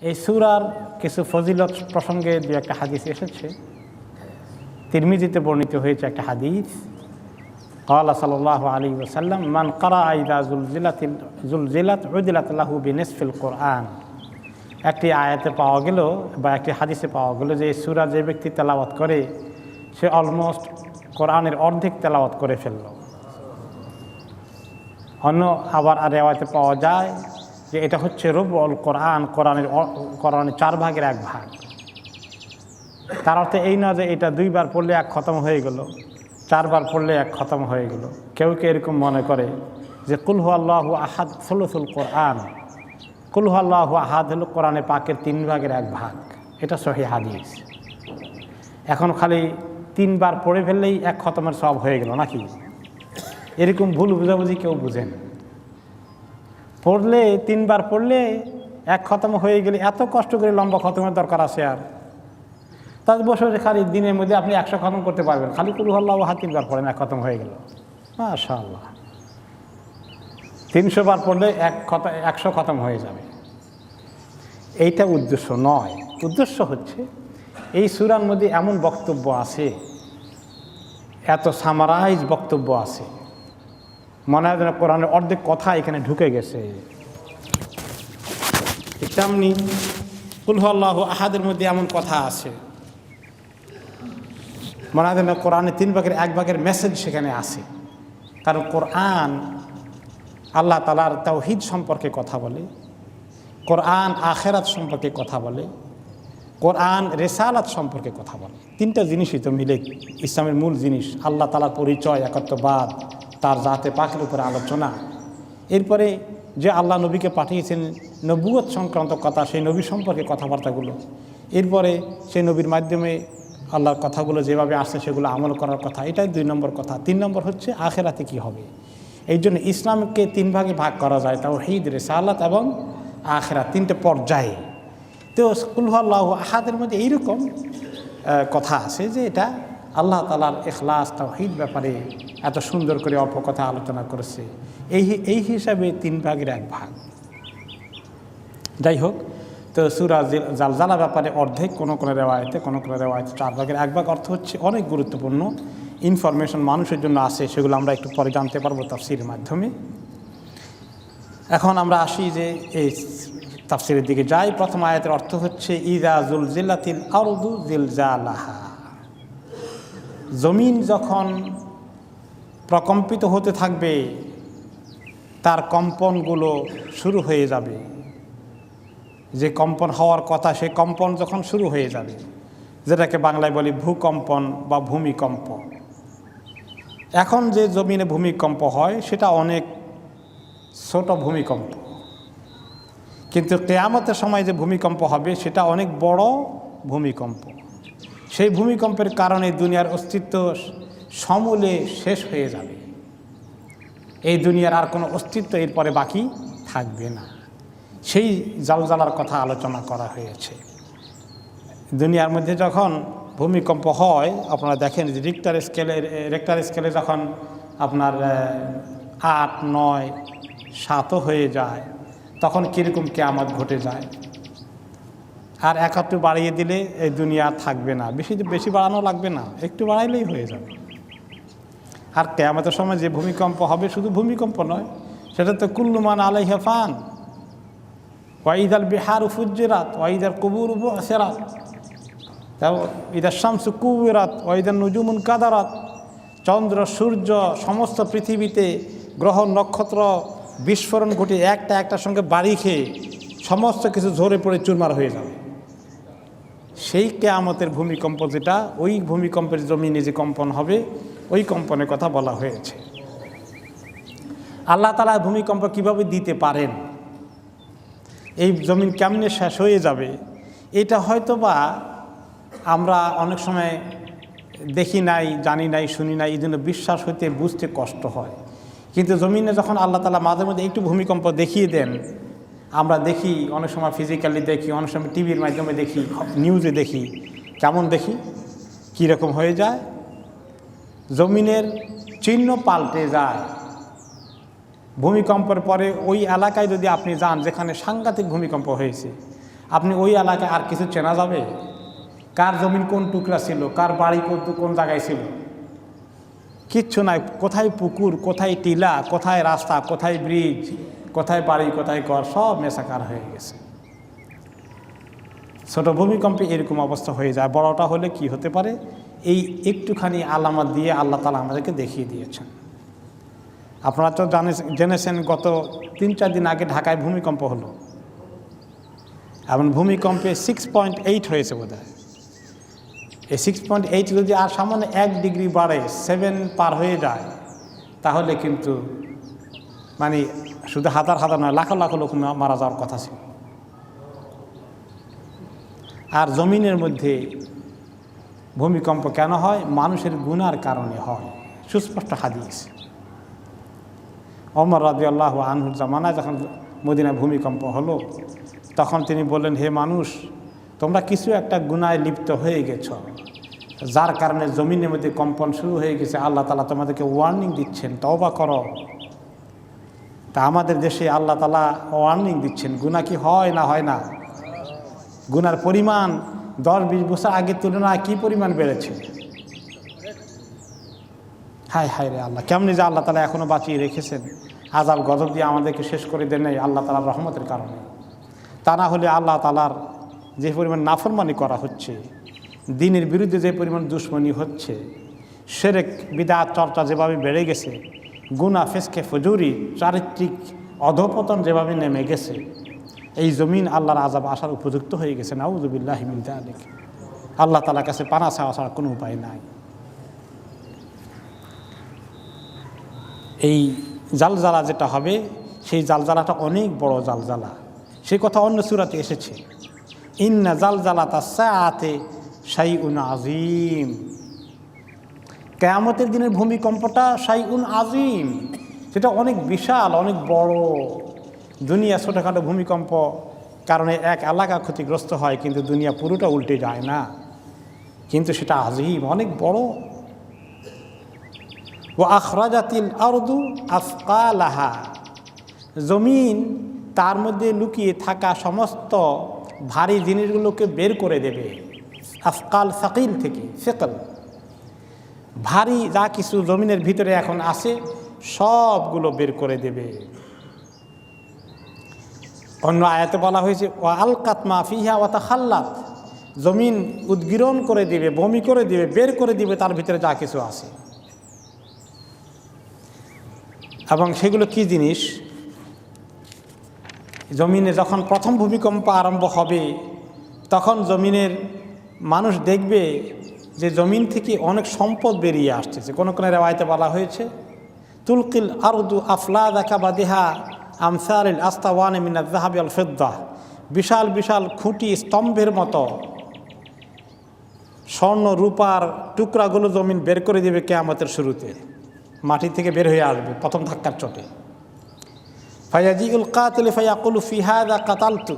এই সূরার কিছু ফজিলত প্রসঙ্গে দু একটা হাদিস এসেছে। তিরমিজিতে বর্ণিত হয়েছে একটা হাদিস, ক্বালা সাল্লাল্লাহু আলাইহি ওয়াসাল্লাম, মান ক্বারাআ ইযা যুলজিলাত উদিলাত লাহু বিনিসফিল কোরআন। একটি আয়াতে পাওয়া গেল বা একটি হাদিসে পাওয়া গেল যে এই সূরা যে ব্যক্তি তেলাওয়াত করে সে অলমোস্ট কোরআনের অর্ধেক তেলাওয়াত করে ফেলল। অন্য আবার রেওয়ায়েতে পাওয়া যায় যে এটা হচ্ছে রুবুল কোরআন, কোরআনের 4 ভাগের 1 ভাগ। তার অর্থে এই না যে এটা 2 বার পড়লে 1 খতম হয়ে গেল, 4 বার পড়লে 1 খতম হয়ে গেল। কেউ কেউ এরকম মনে করে যে কুল হু আল্লাহু আহাদ সুলুসুল কোরআন, কুল হু আল্লাহু আহাদ হলো কোরআনে পাকের 3 ভাগের 1 ভাগ। এটা সহিহ হাদিস। এখন খালি 3 বার পড়ে ফেললেই 1 খতমের সওয়াব হয়ে গেল নাকি? এরকম ভুল বুঝাবুঝি কেউ বুঝেন। পড়লে 3 বার পড়লে 1 খতম হয়ে গেলে এত কষ্ট করে লম্বা খতমের দরকার আছে? আর তার বছর খালি দিনের মধ্যে আপনি 100 খতম করতে পারবেন, খালি কুল হু আল্লাহু আহাদ 3 বার পড়েন 1 খতম হয়ে গেল, মাশাআল্লাহ। 300 বার পড়লে 100 খতম হয়ে যাবে। এইটা উদ্দেশ্য নয়। উদ্দেশ্য হচ্ছে এই সূরার মধ্যে এমন বক্তব্য আছে, এত সামারাইজ বক্তব্য আছে, মনে হয় যেন কোরআনের অর্ধেক কথা এখানে ঢুকে গেছে। তেমনি কুল হু আল্লাহু আহাদের মধ্যে এমন কথা আছে, মনে হয় যেন কোরআনের 3 ভাগের 1 ভাগের মেসেজ সেখানে আছে। কারণ কোরআন আল্লাহ তাআলার তাওহীদ সম্পর্কে কথা বলে, কোরআন আখিরাত সম্পর্কে কথা বলে, কোরআন রিসালাত সম্পর্কে কথা বলে। 3টা জিনিসই তো মিলে ইসলামের মূল জিনিস। আল্লাহ তাআলার পরিচয়, একত্ববাদ, তার জাতে পাকের উপরে আলোচনা, এরপরে যে আল্লাহ নবীকে পাঠিয়েছেন নবুয়ত সংক্রান্ত কথা, সেই নবী সম্পর্কে কথাবার্তাগুলো, এরপরে সেই নবীর মাধ্যমে আল্লাহর কথাগুলো যেভাবে আসছে সেগুলো আমল করার কথা। এটাই 2 নম্বর কথা। 3 নম্বর হচ্ছে আখিরাতে কি হবে। এই জন্য ইসলামকে 3 ভাগে ভাগ করা যায়, তাওহীদ, রিসালাত এবং আখিরাত, 3টে পর্যায়ে। তো কুল হু আল্লাহু আহাদের মধ্যে এইরকম কথা আছে যে এটা আল্লাহ তাআলার ইখলাস, তাওহীদ ব্যাপারে এত সুন্দর করে অল্প কথা আলোচনা করেছে। এই হিসাবে 3 ভাগের 1 ভাগ। যাই হোক, তো সূরা জালজালা ব্যাপারে অর্ধেক, কোনো রেওয়ায়েতে 4 ভাগের 1 ভাগ। অর্থ হচ্ছে অনেক গুরুত্বপূর্ণ ইনফরমেশন মানুষের জন্য আছে, সেগুলো আমরা একটু পরে জানতে পারবো তাফসীরের মাধ্যমে। এখন আমরা আসি যে এই তাফসীরের দিকে যাই। প্রথম আয়াতের অর্থ হচ্ছে ইযা যুলজিলাতিল আরদু জিলজালাহা। জমিন যখন প্রকম্পিত হতে থাকবে, তার কম্পনগুলো শুরু হয়ে যাবে। যে কম্পন হওয়ার কথা সেই কম্পন যখন শুরু হয়ে যাবে, যেটাকে বাংলায় বলি ভূকম্পন বা ভূমিকম্প। এখন যে জমিনে ভূমিকম্প হয় সেটা অনেক ছোট ভূমিকম্প, কিন্তু কিয়ামতের সময় যে ভূমিকম্প হবে সেটা অনেক বড় ভূমিকম্প। সেই ভূমিকম্পের কারণে দুনিয়ার অস্তিত্ব সমূলে শেষ হয়ে যাবে। এই দুনিয়ার আর কোনো অস্তিত্ব এরপরে বাকি থাকবে না। সেই জালজালার কথা আলোচনা করা হয়েছে। দুনিয়ার মধ্যে যখন ভূমিকম্প হয়, আপনারা দেখেন যে রিক্টার স্কেলে যখন আপনার 8, 9, 7 হয়ে যায়, তখন কীরকম কিয়ামত ঘটে যায়। আর 1 বাড়িয়ে দিলে এই দুনিয়া থাকবে না, বেশি বাড়ানো লাগবে না, একটু বাড়াইলেই হয়ে যাবে। আর কিয়ামতের সময় যে ভূমিকম্প হবে শুধু ভূমিকম্প নয়, সেটা তো কুল্লু মান আলাইহা ফান, ওয়াইদাল বিহারু ফুজ্জিরাত ওয়াইদাল কুবুরু বুসিরাত, ইদা শামসু কুবিরাত ওয়াইদান নুজুমুন কাদারাত। চন্দ্র, সূর্য, সমস্ত পৃথিবীতে গ্রহ নক্ষত্র বিস্ফোরণ ঘটে একটার সঙ্গে বাড়ি খেয়ে সমস্ত কিছু ঝরে পড়ে চুরমার হয়ে যাবে। সেই কিয়ামতের ভূমিকম্প যেটা, ওই ভূমিকম্পের জমিনে যে কম্পন হবে, ওই কম্পনের কথা বলা হয়েছে। আল্লাহ তাআলা ভূমিকম্প কিভাবে দিতে পারেন, এই জমিন কেমনে শেষ হয়ে যাবে, এটা হয়তো বা আমরা অনেক সময় দেখি নাই, জানি নাই, শুনি নাই, এই জন্য বিশ্বাস হইতে বুঝতে কষ্ট হয়। কিন্তু জমিনে যখন আল্লাহ তাআলা মাঝে মধ্যে একটু ভূমিকম্প দেখিয়ে দেন, আমরা দেখি, অনেক সময় ফিজিক্যালি দেখি, অনেক সময় টিভির মাধ্যমে দেখি, নিউজে দেখি, কেমন দেখি, কীরকম হয়ে যায়, জমিনের চিহ্ন পাল্টে যায়। ভূমিকম্পের পরে ওই এলাকায় যদি আপনি যান যেখানে সাংঘাতিক ভূমিকম্প হয়েছে, আপনি ওই এলাকায় আর কিছু চেনা যাবে? কার জমিন কোন টুকরা ছিল, কার বাড়ি কোন জায়গায় ছিল? কিচ্ছু নাই। কোথায় পুকুর, কোথায় টিলা, কোথায় রাস্তা, কোথায় ব্রিজ, কোথায় বাড়ি, কোথায় ঘর, সব মেসাকার হয়ে গেছে। ছোট ভূমিকম্পে এরকম অবস্থা হয়ে যায়। বড়টা হলে কি হতে পারে, এই একটুখানি আলামত দিয়ে আল্লাহ তাআলা আমাদেরকে দেখিয়ে দিয়েছেন। আপনারা তো জেনেছেন গত 3-4 দিন আগে ঢাকায় ভূমিকম্প হলো, এবং ভূমিকম্পে 6.8 হয়েছে বোধহয়। এই 6.8 যদি আর সামান্য 1 ডিগ্রি বাড়ে, 7 পার হয়ে যায়, তাহলে কিন্তু মানে শুধু হাজার হাজার নয়, লাখ লাখ লোক মারা যাওয়ার কথা ছিল। আর জমিনের মধ্যে ভূমিকম্প কেন হয়? মানুষের গুনার কারণে হয়, সুস্পষ্ট হাদিস। ওমর রাদিয়াল্লাহু আনহুর জামানায় যখন মদিনায় ভূমিকম্প হলো, তখন তিনি বললেন, হে মানুষ, তোমরা কিছু একটা গুনায় লিপ্ত হয়ে গেছ, যার কারণে জমিনের মধ্যে কম্পন শুরু হয়ে গেছে। আল্লাহ তাআলা তোমাদেরকে ওয়ার্নিং দিচ্ছেন, তওবা করো। তা আমাদের দেশে আল্লাহ তাআলা ওয়ার্নিং দিচ্ছেন, গুনাহ কি হয় না হয় না? গুনার পরিমাণ 10-20 বছর আগের তুলনায় কি পরিমাণ বেড়েছে! হায় হায় রে আল্লাহ, কেমনি যে আল্লাহ তাআলা এখনও বাঁচিয়ে রেখেছেন, আযাব গজব দিয়ে আমাদেরকে শেষ করে দেন নাই আল্লাহ তাআলার রহমতের কারণে। তা না হলে আল্লাহ তাআলার যে পরিমাণ নাফরমানি করা হচ্ছে, দ্বীনের বিরুদ্ধে যে পরিমাণ দুশ্মনী হচ্ছে, শিরক বিদআত চর্চা যেভাবে বেড়ে গেছে, গুনাহ ফিসকে ফুজুরি চারিত্রিক অধঃপতন যেভাবে নেমে গেছে, এই জমিন আল্লাহর আযাব আসার উপযুক্ত হয়ে গেছে। নাউযু বিল্লাহি মিন যালিক। আল্লাহ তাআলার কাছে পানা চাওয়া ছাড়া কোনো উপায় নাই। এই জালজালা যেটা হবে, সেই জালজালাটা অনেক বড় জালজালা। সেই কথা অন্য সূরাতে এসেছে, ইন্না জালজালাতা সাআতি শাইউন আযীম। কিয়ামতের দিনের ভূমিকম্পটা শাইউন আযীম, সেটা অনেক বিশাল, অনেক বড়। দুনিয়া ছোটোখাটো ভূমিকম্প কারণে এক এলাকা ক্ষতিগ্রস্ত হয়, কিন্তু দুনিয়া পুরোটা উল্টে যায় না, কিন্তু সেটা আযীম, অনেক বড়। ওয়া আখরাজাতিল আরদু আসকালাহা, জমিন তার মধ্যে লুকিয়ে থাকা সমস্ত ভারী জিনিসগুলোকে বের করে দেবে। আসকাল সাকিল থেকে, সেকল ভারী যা কিছু জমিনের ভিতরে এখন আছে সবগুলো বের করে দেবে। অন্য আয়াতে বলা হয়েছে, ওয়া আলকাত মা ফিহা ওয়া তাখাল্লাত, জমিন উদ্গীরণ করে দিবে, বমি করে দিবে, বের করে দিবে তার ভিতরে যা কিছু আছে। এবং সেগুলো কি জিনিস? জমিনে যখন প্রথম ভূমিকম্প আরম্ভ হবে, তখন জমিনের মানুষ দেখবে যে জমিন থেকে অনেক সম্পদ বেরিয়ে আসতেছে। কোনো কোনো রেওয়ায়েতে বলা হয়েছে, তুলকিল আরদু আফলাদাকা বাদিহা আমসালিল আস্তাওয়ানি মিনাজ যাহাবি ওয়াল ফিদ্দা, বিশাল বিশাল খুঁটি স্তম্ভের মতো স্বর্ণ রূপার টুকরাগুলো জমিন বের করে দেবে কিয়ামতের শুরুতে, মাটি থেকে বের হয়ে আসবে প্রথম ধাক্কার চোটে। ফায়াজিউল কাতিল ফায়াকুলু ফি হাযা কাতালতু,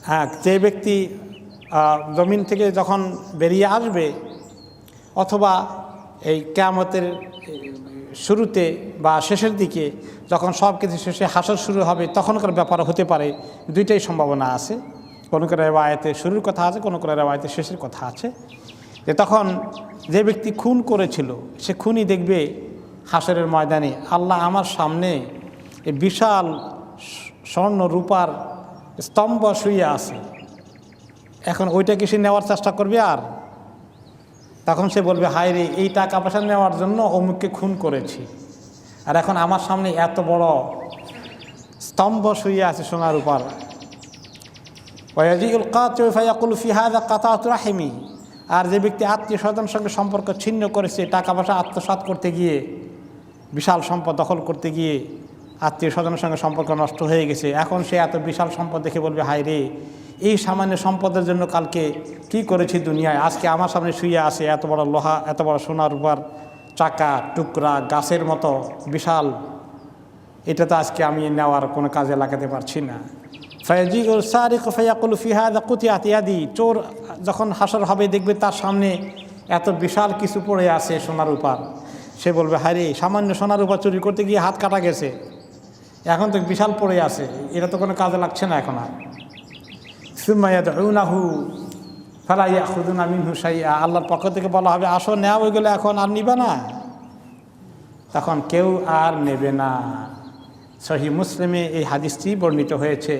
হ্যাঁ, যে ব্যক্তি জমিন থেকে যখন বেরিয়ে আসবে, অথবা এই কিয়ামতের শুরুতে বা শেষের দিকে যখন সব কিছু শেষে হাসর শুরু হবে, তখনকার ব্যাপার হতে পারে। দুইটাই সম্ভাবনা আছে, কোনো কোনো রেওয়ায়েতে শুরুর কথা আছে, কোনো কোনো রেওয়ায়েতে শেষের কথা আছে। যে তখন যে ব্যক্তি খুন করেছিল, সে খুনি দেখবে হাসরের ময়দানে, আল্লাহ আমার সামনে এই বিশাল স্বর্ণ রূপার স্তম্ভ শুয়ে আছে, এখন ওইটাকে সে নেওয়ার চেষ্টা করবে। আর তখন সে বলবে, হায় রে, এই টাকা পয়সা নেওয়ার জন্য অমুককে খুন করেছি, আর এখন আমার সামনে এত বড় স্তম্ভ শুয়ে আছে সোনার রূপার। ওয়াজিউল কাতিউ ফায়াকুলু ফি হাযা কাতাতু রাহিমি, আর যে ব্যক্তি আত্মীয় স্বজনের সঙ্গে সম্পর্ক ছিন্ন করেছে, টাকা পয়সা আত্মসাৎ করতে গিয়ে, বিশাল সম্পদ দখল করতে গিয়ে আত্মীয় স্বজনের সঙ্গে সম্পর্ক নষ্ট হয়ে গেছে, এখন সে এত বিশাল সম্পদ দেখে বলবে, হায় রে, এই সামান্য সম্পদের জন্য কালকে কি করেছি দুনিয়ায়, আজকে আমার সামনে শুয়ে আছে এত বড় লোহা, এত বড় সোনার রূপার চাকা টুকরা গাছের মতো বিশাল, এটা তো আজকে আমি নেওয়ার কোনো কাজে লাগাতে পারছি না। ফায়াজিউল সারিকু ফায়াকুলু ফি হাযা কুতিআত ইয়াদি, চোর যখন হাসর হবে দেখবে তার সামনে এত বিশাল কিছু পড়ে আছে সোনার রূপার, সে বলবে, হায় রে, সামান্য সোনার রূপা চুরি করতে গিয়ে হাত কাটা গেছে, এখন তো বিশাল পড়ে আছে, এটা তো কোনো কাজে লাগছে না এখন আর। সুম্মা ইয়াদউনাহু ফালা ইয়াখুযুনা মিনহু শাইআ, আল্লাহর পক্ষ থেকে বলা হবে আসো নেও ওইগুলো, এখন আর নিবে না, তখন কেউ আর নেবে না। সহিহ মুসলিমে এই হাদিসটি বর্ণিত হয়েছে,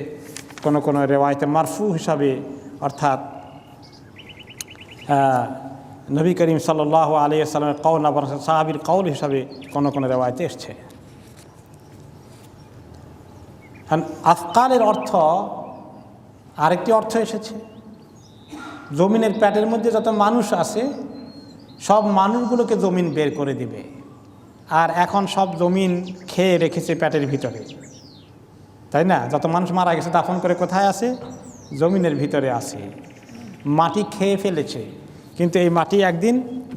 কোনো কোনো রেওয়ায়েতে মারফু হিসাবে, অর্থাৎ নবী করিম সাল্লাল্লাহু আলাইহি ওয়াসাল্লামের কওল না বরং সাহাবীর কওল হিসাবে কোনো কোনো রেওয়ায়েতে এসছে। আফকালের অর্থ আরেকটি অর্থ এসেছে, জমিনের পেটের মধ্যে যত মানুষ আছে সব মানুষগুলোকে জমিন বের করে দিবে। আর এখন সব জমিন খেয়ে রেখেছে পেটের ভিতরে, তাই না? যত মানুষ মারা গেছে দাফন করে কোথায় আছে? জমিনের ভিতরে আছে, মাটি খেয়ে ফেলেছে। কিন্তু এই মাটি একদিন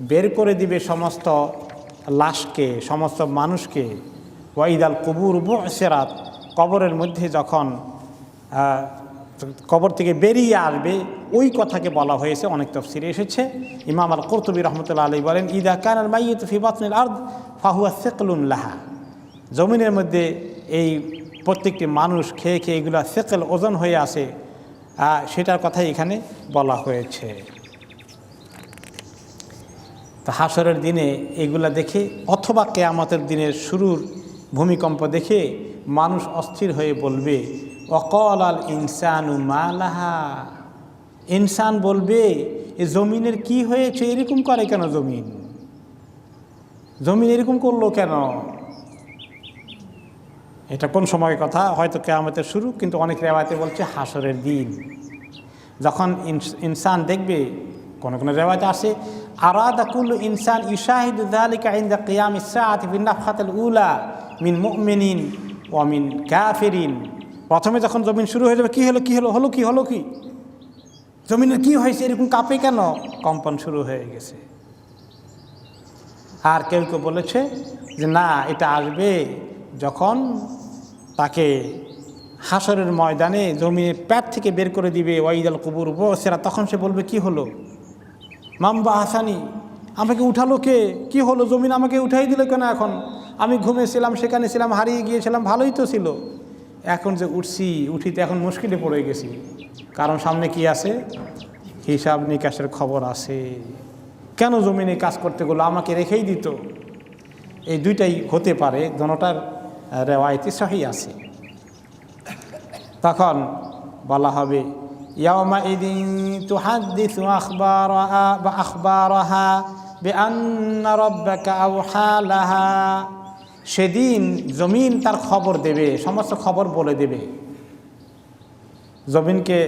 বের করে দিবে সমস্ত লাশকে, সমস্ত মানুষকে। ওয়াইদাল কুবুর বুসিরাত, কবরের মধ্যে যখন কবর থেকে বেরিয়ে আসবে, ওই কথাকে বলা হয়েছে, অনেক তাফসীরে এসেছে। ইমাম আল কুরতুবী রাহমাতুল্লাহ আলাইহি বলেন, ইদা কানাল মাইয়িতু ফি বাতনিল আরদ ফাহুয়া সিকলুন লাহা, জমিনের মধ্যে এই প্রত্যেকটি মানুষ খেয়ে খেয়ে এগুলো সিকল, ওজন হয়ে আসে, সেটার কথাই এখানে বলা হয়েছে। তো হাসরের দিনে এগুলা দেখে অথবা কিয়ামতের দিনের শুরুর ভূমিকম্প দেখে মানুষ অস্থির হয়ে বলবে ওয়াকাল আল ইনসানু মা লাহা, ইনসান বলবে এ জমিনের কি হয়েছে, এরকম করে কেন জমিন, জমিন এরকম করলো কেন? এটা কোন সময়ের কথা? হয়তো কিয়ামতের শুরু, কিন্তু অনেক রেওয়ায়েতে বলছে হাসরের দিন, যখন ইনসান দেখবে। কোন কোন রেওয়ায়েতে আসে আরাদা কুল্লু ইনসান ইশাহিদু যালিকা ইনদা কিয়ামিস সাআতি ফিন নাফখাতিল উলা মিন মুমিনিন ওয়া মিন কাফিরিন। প্রথমে যখন জমিন শুরু হয়ে যাবে, কি হলো কি হলো, হলো কি হলো কি, জমিনের কি হয়েছে, এরকম কাঁপে কেন, কম্পন শুরু হয়ে গেছে। আর কেউ কেউ বলেছে যে না, এটা আসবে যখন তাকে হাসরের ময়দানে জমিনের পেট থেকে বের করে দিবে, ওয়াইদাল কুবুর বুসিরা, তখন সে বলবে কি হলো, মাম্বা হাসানি, আমাকে উঠালো কে, কি হলো, জমিন আমাকে উঠাই দিল কেন, এখন আমি ঘুমেছিলাম, সেখানে ছিলাম, হারিয়ে গিয়েছিলাম, ভালোই তো ছিল, এখন যে উঠিতে এখন মুশকিলে পড়ে গেছি, কারণ সামনে কি আছে, হিসাব নিকাশের খবর আছে। কেন জমিনে কাজ করতে গেলো, আমাকে রেখেই দিত। এই দুইটাই হতে পারে, দোনোটার রেওয়ায়েতে সহিহ আছে। তখন বলা হবে ইয়াউমাইদিন তুহাদ্দিসু আখবারাহা বিআন্না রাব্বাকা আওহা লাহা, সেদিন জমিন তার খবর দেবে, সমস্ত খবর বলে দেবে। জমিনকে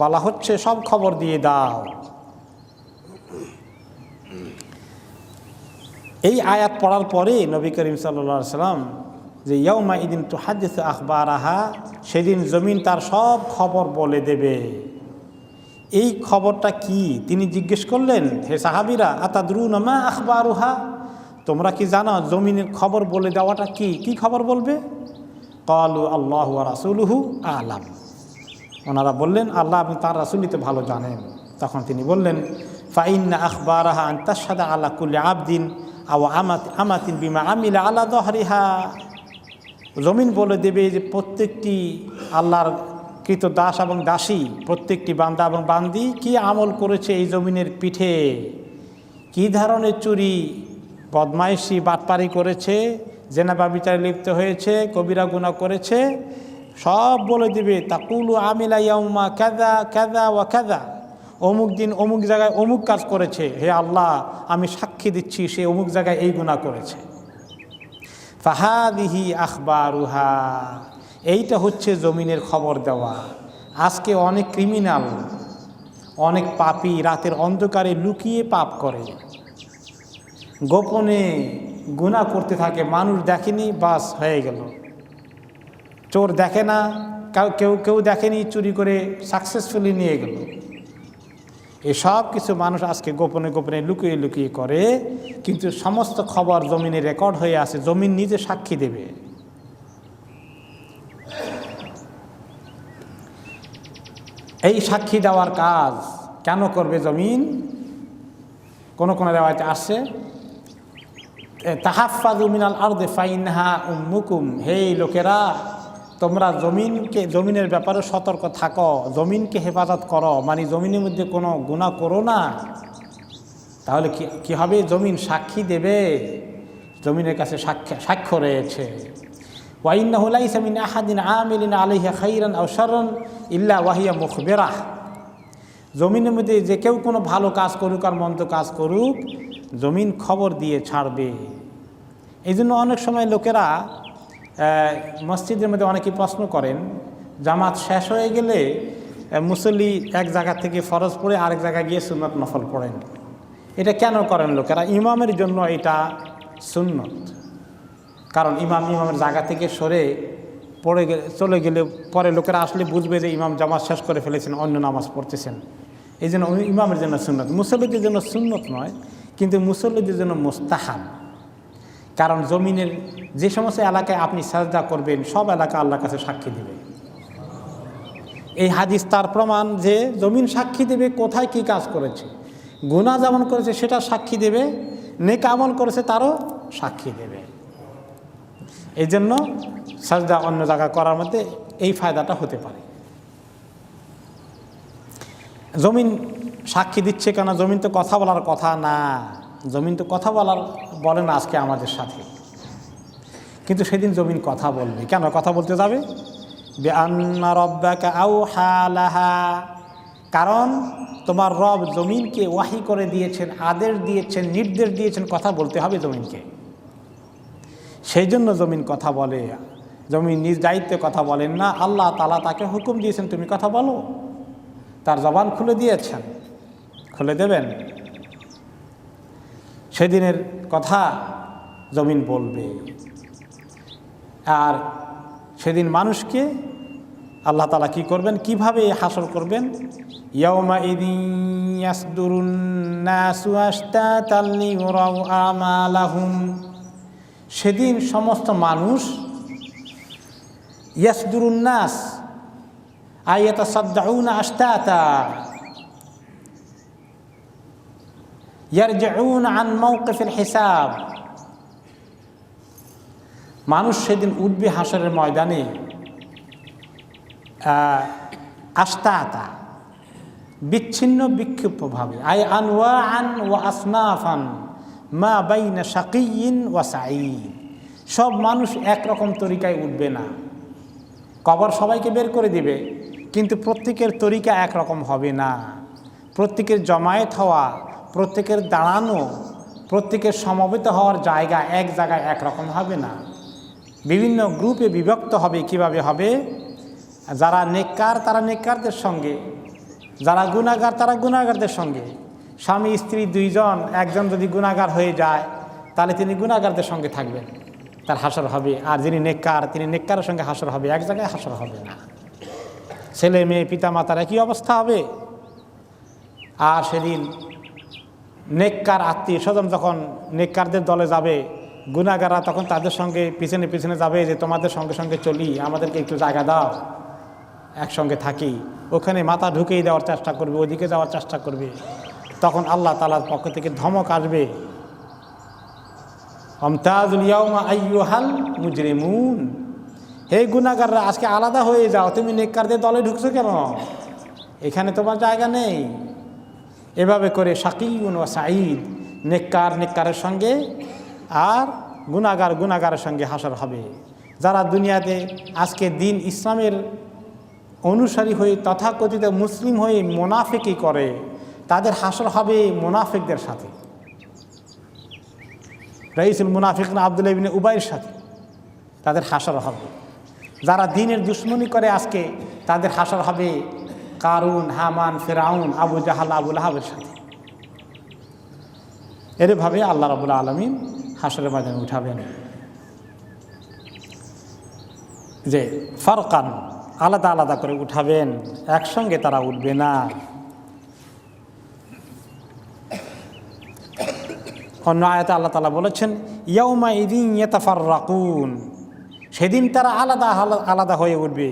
বলা হচ্ছে সব খবর দিয়ে দাও। এই আয়াত পড়ার পরে নবী করিম সাল্লাল্লাহু আলাইহি সাল্লাম যে ইয়াউমাইদিন তুহাদ্দিসু আখবারাহা, সেদিন জমিন তার সব খবর বলে দেবে। এই খবরটা কি তিনি জিজ্ঞেস করলেন, হে সাহাবীরা, আতাদরুনা মা আখবারুহা, তোমরা কি জানো জমিনের খবর বলে দেওয়াটা কি, কি খবর বলবে? ক্বালু আল্লাহু ওয়া রাসূলুহু আ'লাম, ওনারা বললেন আল্লাহ এবং তার রাসূলই তো ভালো জানেন। তখন তিনি বললেন ফা ইন্না আখবারাহা আন তাশহাদা আলা কুল্লি আবদিন আও আমাতিন বিমা আমিলা আলা যহরিহা, জমিন বলে দেবে যে প্রত্যেকটি আল্লাহর কৃত দাস এবং দাসী, প্রত্যেকটি বান্দা এবং বান্দি কি আমল করেছে এই জমিনের পিঠে, কি ধরনের চুরি বদমাইশি বাটপারি করেছে, জেনা ব্যভিচারে লিপ্ত হয়েছে, কবিরা গুনাহ করেছে, সব বলে দিবে। তাকুলু আমিলা ইয়াউমা কাযা কাযা ওয়া কাযা, অমুক দিন অমুক জায়গায় অমুক কাজ করেছে, হে আল্লাহ আমি সাক্ষী দিচ্ছি সে অমুক জায়গায় এই গুনাহ করেছে। ফাহাদিহি আখবারুহা, এইটা হচ্ছে জমিনের খবর দেওয়া। আজকে অনেক ক্রিমিনাল, অনেক পাপী রাতের অন্ধকারে লুকিয়ে পাপ করে, গোপনে গুনাহ করতে থাকে, মানুষ দেখেনি, বাস হয়ে গেল। চোর দেখে না, কেউ দেখেনি, চুরি করে সাকসেসফুলি নিয়ে গেল। এসব কিছু মানুষ আজকে গোপনে গোপনে লুকিয়ে লুকিয়ে করে, কিন্তু সমস্ত খবর জমিনে রেকর্ড হয়ে আছে, জমিন নিজে সাক্ষী দেবে। এই সাক্ষী দেওয়ার কাজ কেন করবে জমিন? কোন কোন রেওয়ায়েতে আসছে তাহাফাযু মিনাল আরদি ফাইনহা উম্মুকুম, হে লোকেরা তোমরা জমিনের ব্যাপারে সতর্ক থাকো, জমিনকে হেফাজত করো, মানে জমিনের মধ্যে কোনো গুনাহ করো না। তাহলে কি হবে? জমিন সাক্ষী দেবে, জমিনের কাছে সাক্ষ্য রয়েছে। ওয়া ইন্নাহু লাইসা মিন আহাদিন আমিলিন আলাইহা খাইরান আও শাররান ইল্লা ওয়া হিয়া মুখবিরাহ, জমিনের মধ্যে যে কেউ কোনো ভালো কাজ করুক আর মন্দ কাজ করুক, জমিন খবর দিয়ে ছাড়বে। এই জন্য অনেক সময় লোকেরা মসজিদের মধ্যে অনেকেই প্রশ্ন করেন, জামাত শেষ হয়ে গেলে মুসল্লি এক জায়গা থেকে ফরজ পড়ে আরেক জায়গায় গিয়ে সুন্নত নফল পড়েন। এটা কেন করেন লোকেরা? ইমামের জন্য এটা সুন্নত, কারণ ইমামের জায়গা থেকে সরে চলে গেলে পরে লোকেরা আসলে বুঝবে যে ইমাম জামাত শেষ করে ফেলেছেন, অন্য নামাজ পড়তেছেন। এই জন্য ইমামের জন্য সুন্নত, মুসল্লিদের জন্য সুন্নত নয়, কিন্তু মুসল্লিদের জন্য মুস্তাহাব। কারণ জমিনের যে সমস্ত এলাকায় আপনি সাজদা করবেন সব এলাকা আল্লাহর কাছে সাক্ষী দেবে। এই হাদিস তার প্রমাণ যে জমিন সাক্ষী দেবে কোথায় কি কাজ করেছে। গুনাহ যেমন করেছে সেটা সাক্ষী দেবে, নেক আমল করেছে তারও সাক্ষী দেবে। এই জন্য সাজদা অন্য জায়গায় করার মধ্যে এই ফায়দাটা হতে পারে। জমিন সাক্ষী দিচ্ছে কেন? জমিন তো কথা বলার কথা না, জমিন তো কথা বলে না আজকে আমাদের সাথে, কিন্তু সেদিন জমিন কথা বলবে। কেন কথা বলতে যাবে? বিআন্না রাব্বাকা আওহা লাহা, কারণ তোমার রব জমিনকে ওয়াহি করে দিয়েছেন, আদেশ দিয়েছেন, নির্দেশ দিয়েছেন, কথা বলতে হবে জমিনকে। সেই জন্য জমিন কথা বলে। জমিন নিজ দায়িত্বে কথা বলেন না, আল্লাহ তাআলা তাকে হুকুম দিয়েছেন তুমি কথা বলো, তার জবান খুলে দিয়েছেন, খুলে দেবেন। সেদিনের কথা জমিন বলবে। আর সেদিন মানুষকে আল্লাহ তাআলা কি করবেন, কিভাবে হাসর করবেন? ইয়াউমা ইদিন ইয়াসদুরুন নাসু আশতাতান লিয়ুরাউ আমালাহুম, সেদিন সমস্ত মানুষ, ইয়াসদুরুন নাস আয়াতাসাদদাউনা আশতাতা ইয়ারজিউন আন মাওকিফিল হিসাব, মানুষ সেদিন উঠবে হাসরের ময়দানে আশতাতা, বিচ্ছিন্ন বিক্ষিপ্তভাবে, আয় আনওয়াআন ওয়া আসনাফান মা বাইনা শাকিয়্যিন ওয়া সাঈদ, সব মানুষ একরকম তরিকায় উঠবে না। কবর সবাইকে বের করে দিবে, কিন্তু প্রত্যেকের তরিকা একরকম হবে না। প্রত্যেকের জমায়েত হওয়া, প্রত্যেকের দাঁড়ানো, প্রত্যেকের সমবেত হওয়ার জায়গা এক জায়গায় একরকম হবে না, বিভিন্ন গ্রুপে বিভক্ত হবে। কিভাবে হবে? যারা নেককার তারা নেককারদের সঙ্গে, যারা গুনাহগার তারা গুনাহগারদের সঙ্গে। স্বামী স্ত্রী দুইজন, একজন যদি গুনাহগার হয়ে যায় তাহলে তিনি গুনাহগারদের সঙ্গে থাকবেন, তার হাসর হবে। আর যিনি নেককার তিনি নেককারের সঙ্গে হাসর হবে, এক জায়গায় হাসর হবে না। ছেলে মেয়ে পিতা মাতার একই অবস্থা হবে। আর সেদিন নেককার আত্মীয় স্বজন যখন নেককারদের দলে যাবে, গুনাহগাররা তখন তাদের সঙ্গে পিছনে পিছনে যাবে যে তোমাদের সঙ্গে সঙ্গে চলি, আমাদেরকে একটু জায়গা দাও, একসঙ্গে থাকি। ওখানে মাথা ঢুকিয়ে দেওয়ার চেষ্টা করবে, ওদিকে যাওয়ার চেষ্টা করবে। তখন আল্লাহ তাআলার পক্ষ থেকে ধমক আসবে, আমতাজুল ইয়াউমা আইয়ুহাল মুজরিমুন, হে গুনাহগাররা আজকে আলাদা হয়ে যাও, তুমি নেককারদের দলে ঢুকছো কেন? এখানে তোমার জায়গা নেই। এভাবে করে শাকিয়ুন ওয়া সাঈদ, নেককার নেককারের সঙ্গে আর গুনাহগার গুনাহগারের সঙ্গে হাসর হবে। যারা দুনিয়াতে আজকে দিন ইসলামের অনুসারী হয়ে তথাকথিত মুসলিম হয়ে মুনাফিকি করে, তাদের হাসর হবে মুনাফিকদের সাথে, রাইসুল মুনাফিকিন আব্দুল্লাহ ইবনে উবাইয়ের সাথে তাদের হাসর হবে। যারা দ্বীনের দুশমনি করে আজকে, তাদের হাসর হবে কারুন, হামান, ফিরআউন, আবু জাহাল, আবু লাহাবের সাথে। এরভাবে আল্লাহ রাব্বুল আলামিন হাসরের ময়দানে উঠাবেন। যে ফারকান, আলাদা আলাদা করে উঠাবেন, একসঙ্গে তারা উঠবে না। অন্য আয়াতে আল্লাহ তাআলা বলেছেন ইয়াউমা ইদিন ইয়াতাফাররাকুন, সেদিন তারা আলাদা আলাদা হয়ে উঠবে।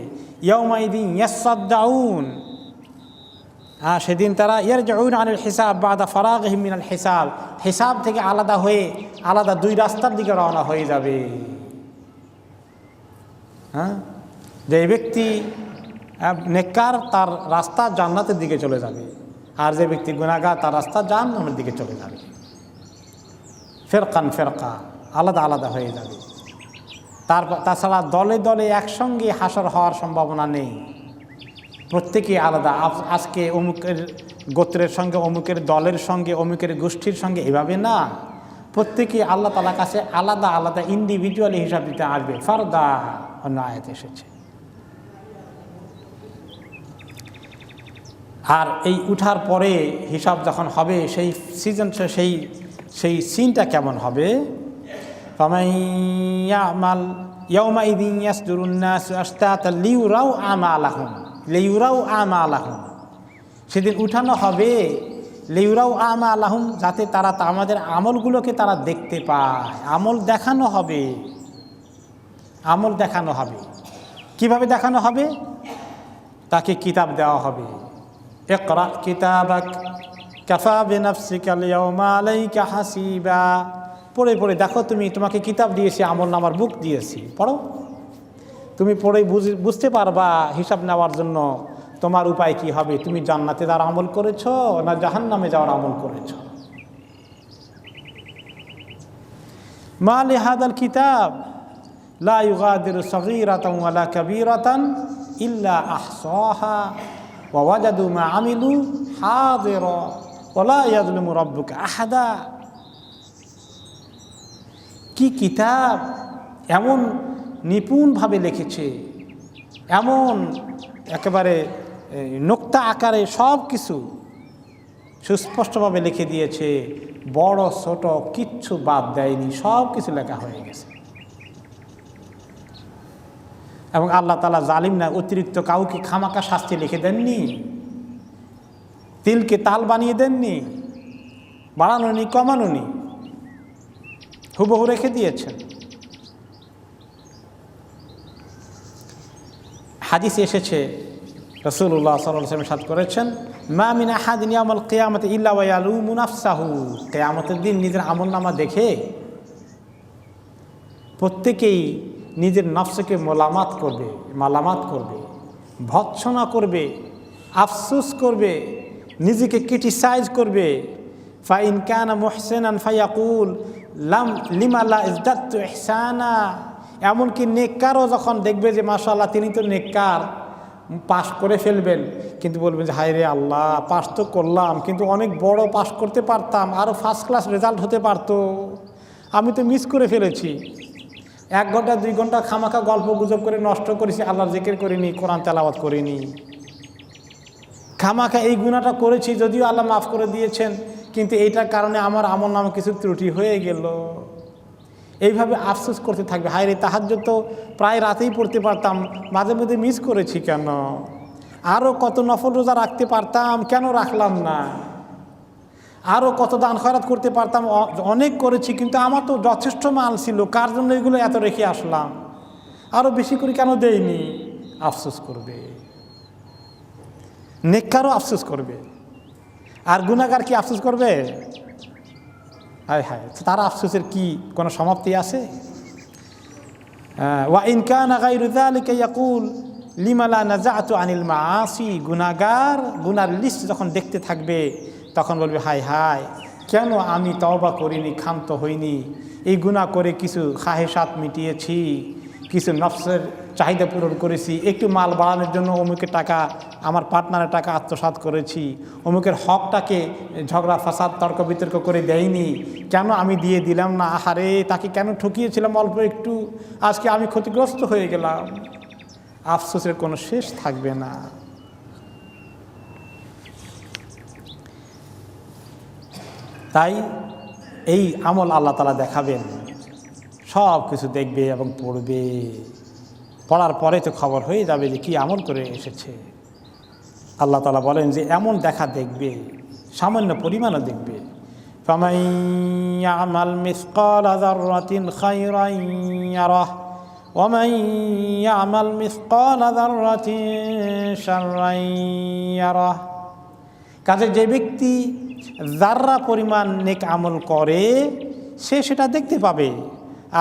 ইয়াউমা ইদিন ইয়াসাদদাউন, সেদিন তারা ইয়ারজিউনা আনিল হিসাব বাদা ফারাগহিম মিনাল হিসাব, হিসাব থেকে আলাদা হয়ে আলাদা দুই রাস্তার দিকে রওনা হয়ে যাবে। যে ব্যক্তি নেককার তার রাস্তা জান্নাতের দিকে চলে যাবে, আর যে ব্যক্তি গুনাহগার তার রাস্তা জাহান্নামের দিকে চলে যাবে। ফেরকান ফেরকা, আলাদা আলাদা হয়ে যাবে। তাছাড়া দলে দলে একসঙ্গে হাসর হওয়ার সম্ভাবনা নেই, প্রত্যেকেই আলাদা। আজকে অমুকের গোত্রের সঙ্গে অমুকের দলের সঙ্গে অমুকের গোষ্ঠীর সঙ্গে এভাবে না, প্রত্যেকেই আল্লাহ তাআলার কাছে আলাদা আলাদা ইন্ডিভিজুয়ালি হিসাব দিতে আসবে। ফারদা অন্য আয়াত এসেছে। আর এই উঠার পরে হিসাব যখন হবে, সেই সিজন সেই সিনটা কেমন হবে? ফামান ইয়ামাল ইয়াউমাইযিন ইয়াসদুরুন নাসু আশতাতান লিইউরাউ আমালাহুম। সেদিন উঠানো হবে লিইউরাউ আমালাহুম, যাতে তারা আমাদের আমলগুলোকে তারা দেখতে পায়। আমল দেখানো হবে, আমল দেখানো হবে। কিভাবে দেখানো হবে? তাকে কিতাব দেওয়া হবে। ইকরা কিতাবাক কাফা বিনাফসিকাল ইয়াওমা আলাইকা হাসিবা। পড়ে পড়ে দেখো, তোমাকে কিতাব দিয়েছি, আমল নামার বুক দিয়েছি, পড়ো। তুমি পড়ে বুঝতে পারবা হিসাব নেওয়ার জন্য তোমার উপায় কি হবে। তুমি জান্নাতে যাওয়ার আমল করেছ না জাহান্নামে যাওয়ার আমল করেছ। মা লিহাদাল কিতাব লা ইউগাদিরু সগীরাতান ওয়ালা কাবীরাতান ইল্লা আহসাহা ওয়া ওয়াজাদু মা আমিলু হাদিরা ওয়া লা ইয়াযলিমু রাব্বুকা আহাদা। কি কিতাব! এমন নিপুণভাবে লিখেছে, এমন একেবারে নোক্তা আকারে সব কিছু সুস্পষ্টভাবে লিখে দিয়েছে, বড় ছোট কিচ্ছু বাদ দেয়নি, সব কিছু লেখা হয়ে গেছে। এবং আল্লাহ তাআলা জালিম না, অতিরিক্ত কাউকে খামাকা শাস্তি লিখে দেননি, তিলকে তাল বানিয়ে দেননি, বাড়ানোনি কমানোনি, হুবহু রেখে দিয়েছেন। হাদিসে এসেছে, রাসূলুল্লাহ সাল্লাল্লাহু আলাইহি ওয়াসাল্লাম সাদ করেছেন, মা মিন আহাদিন ইয়াউমাল কিয়ামাতি ইল্লা ওয়া ইয়ালুমু নাফসাহু। কিয়ামতের দিন নিজের আমলনামা দেখে প্রত্যেকেই নিজের নফসকে মালামাত করবে, ভৎসনা করবে, আফসোস করবে, নিজেকে ক্রিটিসাইজ করবে। ফাইন কানা মুহসিনান ফায়াকুল লিমা লা ইজদাতু ইহসানা। এমনকি নেককারও যখন দেখবে যে মাশাআল্লাহ তিনি তো নেককার, পাশ করে ফেলবেন, কিন্তু বলবেন যে হায় রে আল্লাহ, পাশ তো করলাম কিন্তু অনেক বড় পাশ করতে পারতাম, আরও ফার্স্ট ক্লাস রেজাল্ট হতে পারতো, আমি তো মিস করে ফেলেছি। 1 ঘন্টা 2 ঘন্টা খামাখা গল্প গুজব করে নষ্ট করেছি, আল্লাহর জিকির করিনি, কোরআন তেলাওয়াত করিনি, খামাখা এই গুনাহটা করেছি, যদিও আল্লাহ মাফ করে দিয়েছেন, কিন্তু এইটার কারণে আমার আমল নামে কিছু ত্রুটি হয়ে গেল। এইভাবে আফসোস করতে থাকবে, হায় রে তাহাজ্জুদ তো প্রায় রাতেই পড়তে পারতাম, মাঝে মধ্যে মিস করেছি কেন, আরও কত নফল রোজা রাখতে পারতাম, কেন রাখলাম না, আরও কত দান খয়রাত করতে পারতাম, অনেক করেছি, কিন্তু আমার তো যথেষ্ট মাল ছিল, কার জন্য এগুলো এত রেখে আসলাম, আরও বেশি করে কেন দেইনি। আফসোস করবে, নেককারও আফসোস করবে, আর গুনাহগার কি আফসোস করবে? হায় হায়, তার আফসোসের কি কোনো সমাপ্তি আছে? ওয়া ইন কানা গায়রু যালিকা ইয়াকুল লিমা লা নাযাতু আনিল মাআসি। গুনার লিস্ট যখন দেখতে থাকবে তখন বলবে হায় হায়, কেন আমি তওবা করিনি, ক্ষান্ত হইনি, এই গুনাহ করে কিছু খাহেসাত মিটিয়েছি, কিছু নফসের চাহিদা পূরণ করেছি, একটু মাল বাড়ানোর জন্য অমুকের টাকা, আমার পার্টনারের টাকা আত্মসাৎ করেছি, অমুকের হকটাকে ঝগড়া ফাসাদ তর্ক বিতর্ক করে দেয়নি, কেন আমি দিয়ে দিলাম না, আহারে তাকে কেন ঠকিয়েছিলাম অল্প একটু, আজকে আমি ক্ষতিগ্রস্ত হয়ে গেলাম। আফসোসের কোনো শেষ থাকবে না। তাই এই আমল আল্লাহ তাআলা দেখাবেন, সব কিছু দেখবে এবং পড়বে, পড়ার পরে তো খবর হয়ে যাবে যে কি আমল করে এসেছে। আল্লাহ তাআলা বলেন যে এমন দেখা দেখবে, সামান্য পরিমাণও দেখবে। ফামান ইয়ামাল মিসকালা যাররাতিন খায়রান ইয়ারাহ ওয়া মান ইয়ামাল মিসকালা যাররাতিন শাররান ইয়ারাহ। কাজে যে ব্যক্তি যাররা পরিমাণ নেক আমল করে সে সেটা দেখতে পাবে,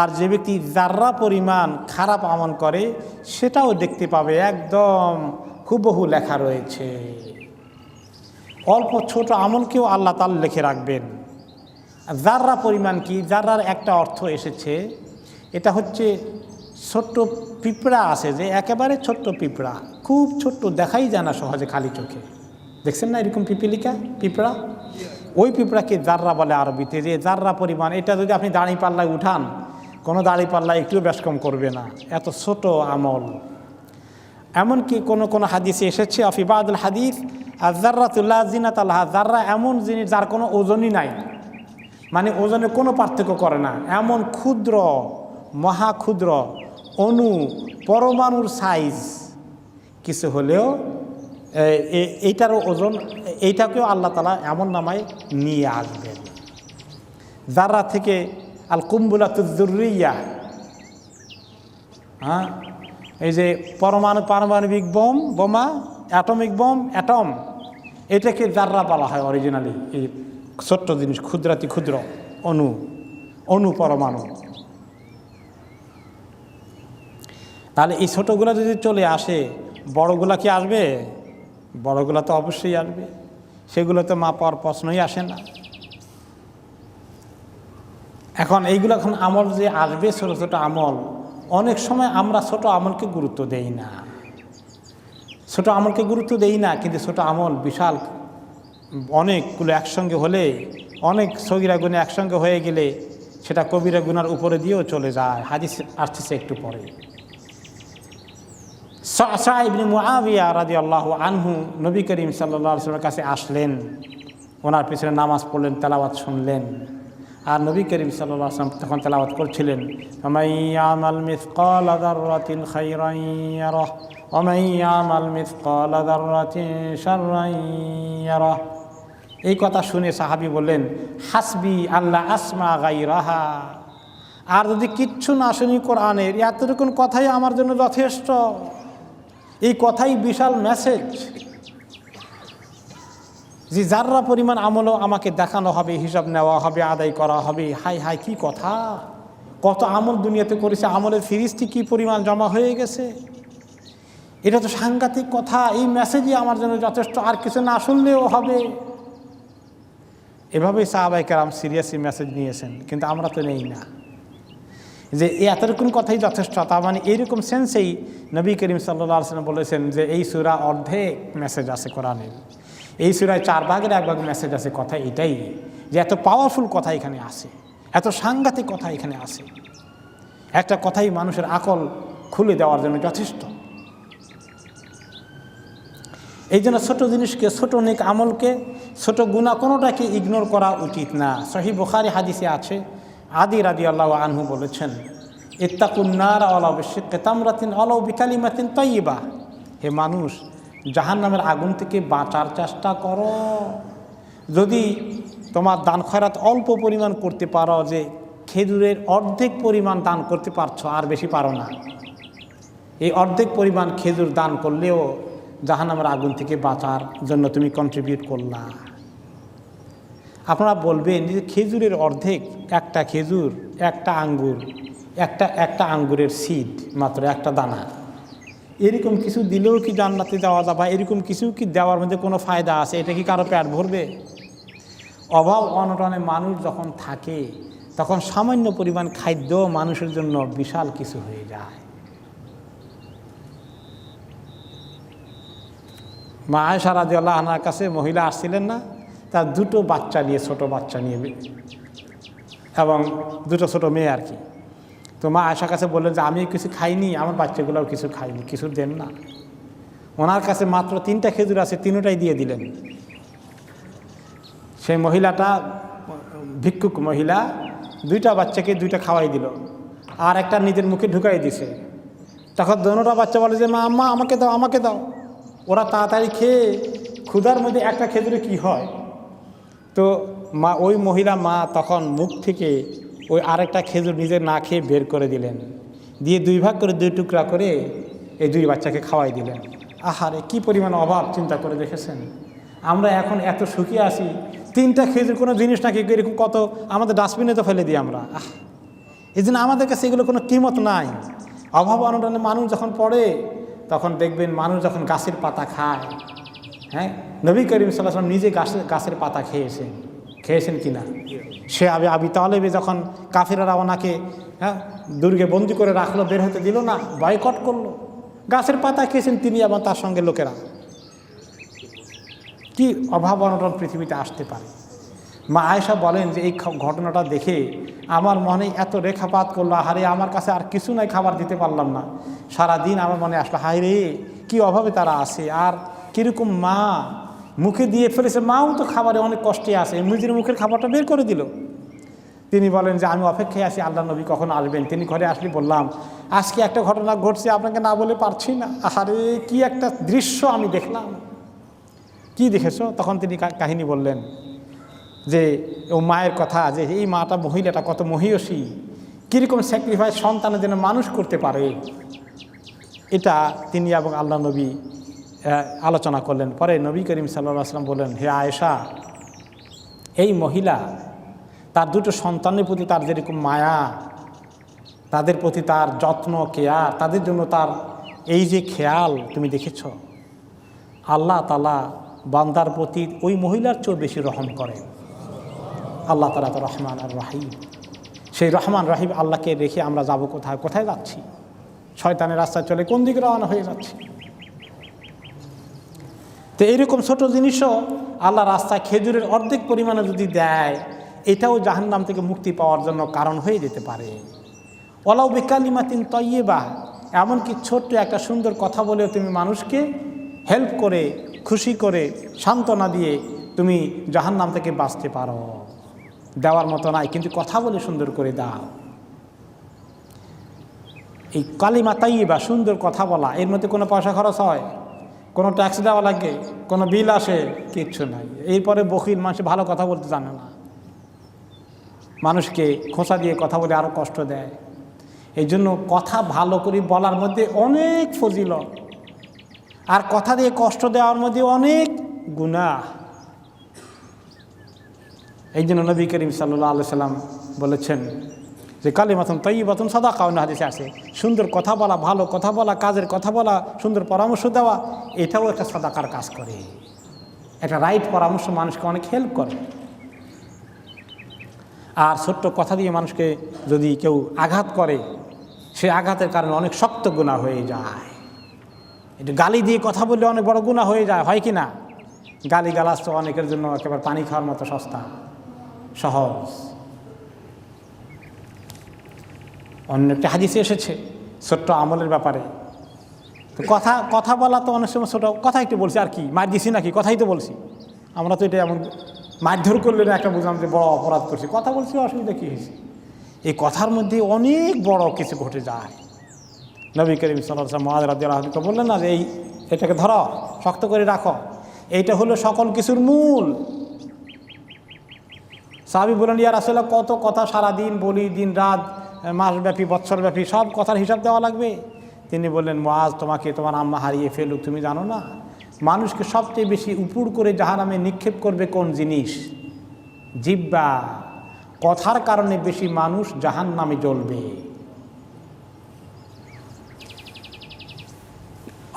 আর যে ব্যক্তি যাররা পরিমাণ খারাপ আমল করে সেটাও দেখতে পাবে, একদম হুবহু লেখা রয়েছে। অল্প ছোট আমলকেও আল্লাহ তাআলা লিখে রাখবেন। যাররা পরিমাণ কি? যাররার একটা অর্থ এসেছে, এটা হচ্ছে ছোট্ট পিঁপড়া আছে, যে একেবারে ছোট্ট পিঁপড়া, খুব ছোট্ট, দেখাই যায় না সহজে খালি চোখে। দেখছেন না এরকম পিঁপড়া? ওই পিঁপড়াকে যাররা বলে আরবিতে। যে যাররা পরিমাণ, এটা যদি আপনি দাঁড়িপাল্লায় উঠান, কোনো দাঁড়িপাল্লায় একটু বেশ কম করবে না, এত ছোট আমল। এমনকি কোনো হাদিসে এসেছে, আফি বাদুল হাদিস আয-যাররাতুল্লাহ জিনাত আলাহা, যাররা এমন জিনিস যার কোনো ওজনই নাই, মানে ওজনে কোনো পার্থক্য করে না, এমন ক্ষুদ্র, মহাক্ষুদ্র অণু, পরমাণুর সাইজ কিছু হলেও এইটারও ওজন, এইটাকেও আল্লাহ তাআলা এমন নামায় নিয়ে আসবেন। যাররা থেকে আল কুম্বুলাতুয যুররিয়া, হ্যাঁ, এই যে পারমাণবিক বোমা, অ্যাটমিক অ্যাটম, এটাকে যাররা বলা হয় অরিজিনালি। এই ছোট্ট জিনিস, ক্ষুদ্র অণু পরমাণু। তাহলে এই ছোটোগুলো যদি চলে আসে, বড়গুলা কি আসবে? বড়গুলা তো অবশ্যই আসবে, সেগুলো তো মাপার প্রশ্নই আসে না। এখন এইগুলো এখন আমল যে আসবে, ছোটো ছোটো আমল, অনেক সময় আমরা ছোট আমলকে গুরুত্ব দেই না, কিন্তু ছোট আমল বিশাল অনেকগুলো একসঙ্গে হলে, অনেক সগীরা গুনাহ একসঙ্গে হয়ে গেলে সেটা কবিরা গুনার উপরে দিয়েও চলে যায়। হাদিস আসছে একটু পরে। সা'সা ইবনে মুআবিয়া রাদিয়াল্লাহু আনহু নবী করিম সাল্লাল্লাহু আলাইহি ওয়াসাল্লামের কাছে আসলেন, ওনার পিছনে নামাজ পড়লেন, তেলাওয়াত শুনলেন। আর নবী করিম সাল্লাল্লাহু আলাইহি ওয়াসাল্লাম তখন তেলাওয়াত করছিলেন, ফামান ইয়ামাল মিসকালা যাররাতিন খায়রান ইয়ারাহ ওয়া মান ইয়ামাল মিসকালা যাররাতিন শাররান ইয়ারাহ। এই কথা শুনে সাহাবী বললেন, হাসবি আল্লাহ আসমা গায়রাহা, আর যদি কিচ্ছু না শুনি কোরআনের, এতটুকু কথাই আমার জন্য যথেষ্ট। এই কথাই বিশাল মেসেজ, যে যাররা পরিমাণ আমলও আমাকে দেখানো হবে, হিসাব নেওয়া হবে, আদায় করা হবে। হাই কি কথা! কত আমল দুনিয়াতে করেছে, আমলের ফিরিস্তি কি পরিমাণ জমা হয়ে গেছে। এটা তো সাংঘাতিক কথা। এই মেসেজই আমার জন্য যথেষ্ট, আর কিছু না শুনলেও হবে। এভাবেই সাহাবায়ে কেরাম সিরিয়াসলি মেসেজ নিয়েছেন, কিন্তু আমরা তো নেই না, যে এতটুকু কথাই যথেষ্ট। তার মানে এইরকম সেন্সেই নবী করিম সাল্লাল্লাহু আলাইহি ওয়াসাল্লাম বলেছেন যে এই সূরা অর্ধেক মেসেজ আছে কোরআনের, এই সূরায় 4 ভাগের 1 ভাগ মেসেজ আছে। কথা এটাই যে এত পাওয়ারফুল কথা এখানে আছে, এত সাংঘাতিক কথা এখানে আছে। একটা কথাই মানুষের আকল খুলে দেওয়ার জন্য যথেষ্ট। এই জন্য ছোটো জিনিসকে, ছোটো নেক আমলকে, ছোটো গুনাহ কোনোটাকে ইগনোর করা উচিত না। সহিহ বুখারী হাদিসে আছে, আদি রাদিয়াল্লাহু আনহু বলেছেন, ইত্তাকুন নার ওয়ালাউ বিশিক্কি তামরাতিন ওয়ালাউ বিকালিমাতিন তাইয়্যিবাহ, হে মানুষ, জাহান্নামের আগুন থেকে বাঁচার চেষ্টা করো। যদি তোমার দান খয়রাত অল্প পরিমাণ করতে পারো, যে খেজুরের অর্ধেক পরিমাণ দান করতে পারছো, আর বেশি পারো না, এই অর্ধেক পরিমাণ খেজুর দান করলেও জাহান্নামের আগুন থেকে বাঁচার জন্য তুমি কন্ট্রিবিউট করলা। আপনারা বলবেন যে খেজুরের অর্ধেক, একটা খেজুর, একটা আঙ্গুর, একটা আঙ্গুরের সিড, মাত্র একটা দানা, এরকম কিছু দিলেও কি জান্নাতে যাওয়া যাবে? এরকম কিছু কি দেওয়ার মধ্যে কোনো ফায়দা আছে? এটা কি কারো পেট ভরবে? অভাব অনটনে মানুষ যখন থাকে, তখন সামান্য পরিমাণ খাদ্য মানুষের জন্য বিশাল কিছু হয়ে যায়। মা আয়েশা রাদিয়াল্লাহু আনহার কাছে মহিলা আসছিলেন না, তার 2টো বাচ্চা নিয়ে, ছোটো বাচ্চা নিয়ে, এবং 2টো ছোটো মেয়ে আর কি। তো মা আয়েশার কাছে বললেন যে আমি কিছু খাইনি, আমার বাচ্চাগুলোও কিছু খাইনি, কিছু দেন না। ওনার কাছে মাত্র 3টা খেজুর আছে, 3টাই দিয়ে দিলেন। সেই মহিলাটা, ভিক্ষুক মহিলা, 2টা বাচ্চাকে 2টা খাওয়াই দিল, আর একটা নিজের মুখে ঢুকাই দিছে। তখন দোনোটা বাচ্চা বলে যে মা, আম্মা আমাকে দাও। ওরা তাড়াতাড়ি খেয়ে, ক্ষুধার মধ্যে একটা খেজুরে কি হয়। তো ওই মহিলা তখন মুখ থেকে ওই আরেকটা খেজুর নিজে না খেয়ে বের করে দিলেন, দিয়ে 2 ভাগ করে 2 টুকরা করে এই 2 বাচ্চাকে খাওয়াই দিলেন। আহারে, কি পরিমাণ অভাব চিন্তা করে দেখেছেন। আমরা এখন এত সুখী আছি, 3টা খেজুর কোনো জিনিস নাকি এরকম কত আমাদের ডাস্টবিনে তো ফেলে দিই আমরা। এই জন্য আমাদের কাছে এগুলো কোনো কিমত নাই। অভাব অনটনে মানুষ যখন পড়ে তখন দেখবেন মানুষ যখন গাছের পাতা খায়, হ্যাঁ, নবী করিম সাল্লাল্লাহু আলাইহি ওয়াসাল্লাম নিজে গাছের পাতা খেয়েছেন কিনা? সে আবি তালেবে যখন কাফিররা ওনাকে দুর্গে বন্দি করে রাখলো, বের হতে দিল না, বয়কট করলো, গাছের পাতা খেয়েছেন তিনি এবং তার সঙ্গে লোকেরা। কি অভাব অনটন পৃথিবীতে আসতে পারে। মা আয়েশা বলেন যে এই ঘটনাটা দেখে আমার মনে এত রেখাপাত করলো, হারে আমার কাছে আর কিছু নাই, খাবার দিতে পারলাম না। সারাদিন আমার মনে আসলো, হায় রে কী অভাবে তারা আছে, আর কীরকম মা মুখে দিয়ে ফেলেছে, মাও তো খাবারে অনেক কষ্টে আছে, নিজের মুখের খাবারটা বের করে দিল। তিনি বলেন যে আমি অপেক্ষায় আছি আল্লাহ নবী কখন আসবেন। তিনি ঘরে আসলে বললাম, আজকে একটা ঘটনা ঘটছে, আপনাকে না বলে পারছি না। আরে কি একটা দৃশ্য আমি দেখলাম। কি দেখেছো? তখন তিনি কাহিনী বললেন যে ও মায়ের কথা, যে এই মহিলাটা কত মহিয়সী, কীরকম স্যাক্রিফাইস সন্তানের জন্য মানুষ করতে পারে, এটা তিনি এবং আল্লাহ নবী আলোচনা করলেন। পরে নবী করিম সাল্লাল্লাহু আলাইহি ওয়াসাল্লাম বললেন, হে আয়েশা, এই মহিলা তার 2টো সন্তানের প্রতি তার যেরকম মায়া, তাদের প্রতি তার যত্ন কেয়ার, তাদের জন্য তার এই যে খেয়াল তুমি দেখেছ, আল্লাহ তাআলা বান্দার প্রতি ওই মহিলার চেয়েও বেশি রহম করেন। আল্লাহ তাআলা তো রহমান আর রাহিম। সেই রহমান রাহিম আল্লাহকে রেখে আমরা যাব কোথায়? কোথায় যাচ্ছি? শয়তানের রাস্তায় চলে কোন দিকে রওনা হয়ে যাচ্ছি? তো এইরকম ছোট জিনিসও আল্লাহ রাস্তায় খেজুরের অর্ধেক পরিমাণে যদি দেয়, এটাও জাহান্নাম থেকে মুক্তি পাওয়ার জন্য কারণ হয়ে যেতে পারে। ওয়ালাউ বিকালিমাতিন তাইয়্যিবা, এমনকি ছোট্ট একটা সুন্দর কথা বলেও তুমি মানুষকে হেল্প করে, খুশি করে, সান্ত্বনা দিয়ে তুমি জাহান্নাম থেকে বাঁচতে পারো। দেওয়ার মতো নাই, কিন্তু কথা বলে সুন্দর করে দাও। এই কালিমা তাইয়্যিবা, সুন্দর কথা বলা, এর মধ্যে কোনো পয়সা খরচ হয়? কোনো ট্যাক্স দেওয়া লাগে? কোনো বিল আসে? কিচ্ছু নাই। এরপরে বখিল মানুষ ভালো কথা বলতে জানে না, মানুষকে খোঁচা দিয়ে কথা বলে আরও কষ্ট দেয়। এই জন্য কথা ভালো করে বলার মধ্যে অনেক ফজিলত, আর কথা দিয়ে কষ্ট দেওয়ার মধ্যে অনেক গুনাহ। এই জন্য নবী করিম সাল্লাল্লাহু আলাইহি সাল্লাম বলেছেন যে কালিমাতুন তাইয়্যিবাতুন সাদাকা, অন্য হাদিসে আছে, সুন্দর কথা বলা, ভালো কথা বলা, কাজের কথা বলা, সুন্দর পরামর্শ দেওয়া, এটাও একটা সাদাকার কাজ করে। একটা রাইট পরামর্শ মানুষকে অনেক হেল্প করে। আর ছোট্ট কথা দিয়ে মানুষকে যদি কেউ আঘাত করে, সে আঘাতের কারণে অনেক শক্ত গুনাহ হয়ে যায়। এটা গালি দিয়ে কথা বললে অনেক বড় গুনাহ হয়ে যায়, হয় কি না? গালি গালাজ তো অনেকের জন্য একেবারে পানি খাওয়ার মতো সস্তা, সহজ। অন্য একটা হাদিসে এসেছে ছোট্ট আমলের ব্যাপারে। তো কথা বলা তো অনেক সময় ছোটো কথা একটু বলছি, আর কি মার দিছি নাকি, কথাই তো বলছি। আমরা তো এটা এমন মারধর করলে না একটা বুঝলাম যে বড় অপরাধ করছি, কথা বলছি, অসুবিধা কী হয়েছে? এই কথার মধ্যে অনেক বড় কিছু ঘটে যায়। নবী করিম সাল্লাল্লাহু আলাইহি ওয়াসাল্লাম মুআয রাদিয়াল্লাহু আনহু বললেন না যে এটাকে ধরো, শক্ত করে রাখো, এইটা হলো সকল কিছুর মূল। সাহাবী বললেন, ইয়া রাসূলুল্লাহ, কত কথা সারাদিন বলি, দিন রাত, মাসব্যাপী, বৎসরব্যাপী, সব কথার হিসাব দেওয়া লাগবে? তিনি বললেন, মুআয, তোমাকে তোমার আম্মা হারিয়ে ফেলুক, তুমি জানো না মানুষকে সবচেয়ে বেশি উপুড় করে জাহান্নামে নিক্ষেপ করবে কোন জিনিস? জিহ্বা। কথার কারণে বেশি মানুষ জাহান্নামে জ্বলবে।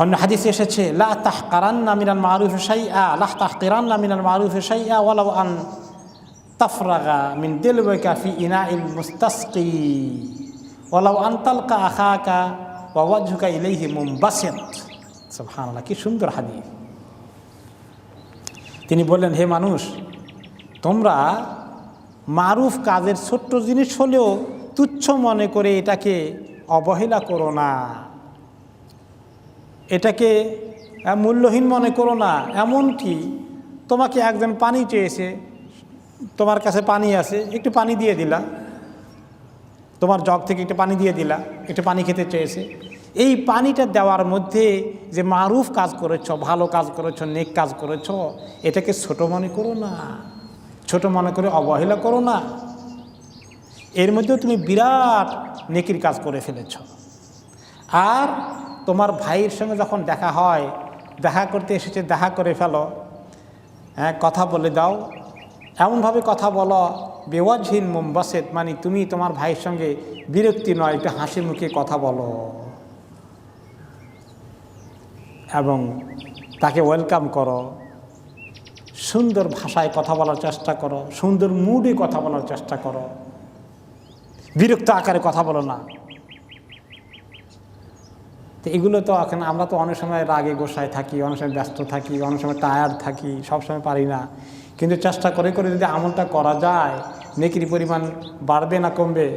অন্য হাদিসে এসেছে, লা তাহকারান্না মিনাল মারুফি শাইআ, লা তাহকিরান্না মিনাল মারুফি শাইআ ওয়ালাউ আন তাফরাগা মিন দিলওয়াকা ফি ইনাইল মুস্তাসকি ওয়ালাউ আন তালকা আখাকা ওয়া ওয়াজহুকা ইলাইহি মুনবাসিত। সুবহানাল্লাহ, কি সুন্দর হাদিস। তিনি বললেন, হে মানুষ, তোমরা মারুফ কাজের ছোট্ট জিনিস হলেও তুচ্ছ মনে করে এটাকে অবহেলা করো না, এটাকে মূল্যহীন মনে করো না। এমনকি তোমাকে একজন পানি চেয়েছে, তোমার কাছে পানি আছে, একটু পানি দিয়ে দিলা, তোমার জগ থেকে একটু পানি দিয়ে দিলা, একটু পানি খেতে চেয়েছে, এই পানিটা দেওয়ার মধ্যে যে মারুফ কাজ করেছ, ভালো কাজ করেছ, নেক কাজ করেছ, এটাকে ছোট মনে করো না, ছোট মনে করে অবহেলা করো না। এর মধ্যেও তুমি বিরাট নেকির কাজ করে ফেলেছ। আর তোমার ভাইয়ের সঙ্গে যখন দেখা হয়, দেখা করতে এসেছে, দেখা করে ফেলো, হ্যাঁ, কথা বলে দাও, এমনভাবে কথা বলো বেওয়াজহীন মুমবাসেত, মানে তুমি তোমার ভাইয়ের সঙ্গে বিরক্তি নয়, একটু হাসি মুখে কথা বলো এবং তাকে ওয়েলকাম করো, সুন্দর ভাষায় কথা বলার চেষ্টা করো, সুন্দর মুডে কথা বলার চেষ্টা করো, বিরক্ত আকারে কথা বলো না। তো এগুলো তো এখন আমরা তো অনেক সময় রাগে গোসায় থাকি, অনেক সময় ব্যস্ত থাকি, অনেক সময় টায়ার্ড থাকি, সবসময় পারি না, কিন্তু চেষ্টা করে করে যদি আমলটা করা যায় নেকির পরিমাণ বাড়বে না কমবে?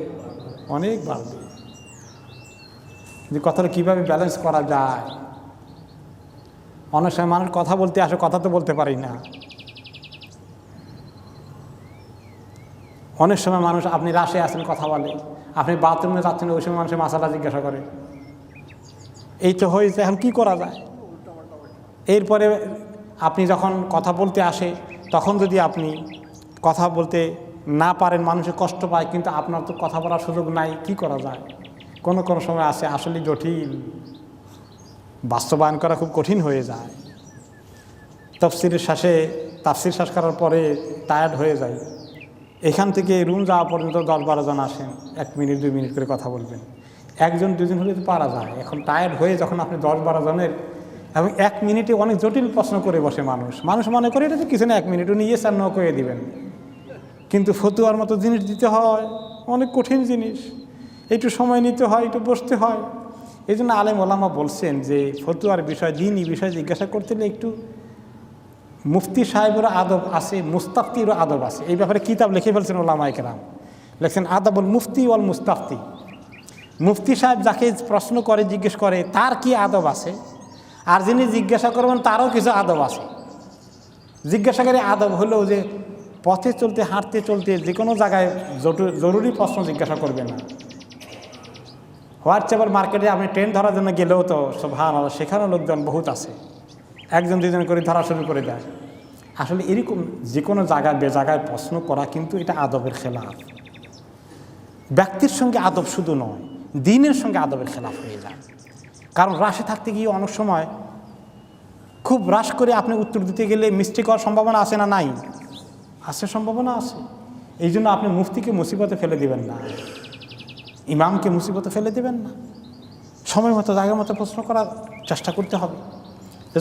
অনেক বাড়বে। যে কথাটা কীভাবে ব্যালেন্স করা যায়। অনেক সময় মানুষ কথা বলতে আসে, কথা তো বলতে পারি না। অনেক সময় মানুষ, আপনি রাশে আসেন কথা বলে, আপনি বাথরুমে যাচ্ছেন, ওই সময় মানুষের মাসালা জিজ্ঞাসা করে। এই তো হয়েছে, এখন কি করা যায়? এরপরে আপনি যখন কথা বলতে আসে তখন যদি আপনি কথা বলতে না পারেন, মানুষের কষ্ট পায়, কিন্তু আপনার তো কথা বলার সুযোগ নাই, কি করা যায়? কোনো কোনো সময় আসে আসলে জটিল, বাস্তবায়ন করা খুব কঠিন হয়ে যায়। তাফসির শেষ করার পরে টায়ার্ড হয়ে যায়। এখান থেকে রুম যাওয়া পর্যন্ত 10-12 জন আসেন, 1 মিনিট 2 মিনিট করে কথা বলবেন। 1 2 জন হলে তো পারা যায়। এখন টায়ার্ড হয়ে যখন আপনি 10-12 জনের, এবং 1 মিনিটে অনেক জটিল প্রশ্ন করে বসে মানুষ মনে করে এটা তো কিছু না, 1 মিনিট উনি ইয়েস আর নো করে দিবেন, কিন্তু ফতুয়ার মতো জিনিস দিতে হয়, অনেক কঠিন জিনিস, একটু সময় নিতে হয়, একটু বসতে হয়। এই জন্য আলেম ওলামা বলছেন যে ফতুয়ার বিষয়, দিনই বিষয় জিজ্ঞাসা করতে হলে একটু মুফতি সাহেবেরও আদব আছে, মুস্তাফতিরও আদব আছে। এই ব্যাপারে কিতাব লিখে ফেলছেন ওলামায়ে কেরাম, লিখছেন আদাবুল মুফতি ওয়াল মুস্তাফতি। মুফতি সাহেব যাকে প্রশ্ন করে, জিজ্ঞেস করে, তার কি আদব আছে, আর যিনি জিজ্ঞাসা করবেন তারও কিছু আদব আছে। জিজ্ঞাসাকারী আদব হলো যে পথে চলতে, হাঁটতে চলতে যে কোনো জায়গায় জরুরি প্রশ্ন জিজ্ঞাসা করবে না। হোয়াটসঅ্যাপের মার্কেটে আপনি ট্রেন ধরার জন্য গেলেও তো সুবহানাল্লাহ, সেখানেও লোকজন বহুত আছে, 1 2 জন করে ধরা শুরু করে দেয়। আসলে এরকম যে কোনো জায়গায় বেজায়গায় প্রশ্ন করা কিন্তু এটা আদবের খেলাফ। ব্যক্তির সঙ্গে আদব শুধু নয়, দিনের সঙ্গে আদবের খেলাফ হয়ে যায়। কারণ রাশে থাকতে গিয়ে অনেক সময় খুব রাশ করে আপনি উত্তর দিতে গেলে মিস্টেক হওয়ার সম্ভাবনা আছে না নাই? আছে, সম্ভাবনা আছে। এই জন্য আপনি মুফতিকে মুসিবতে ফেলে দিবেন না, ইমামকে মুসিবতে ফেলে দেবেন না। সময় মতো, জায়গা মতো প্রশ্ন করার চেষ্টা করতে হবে।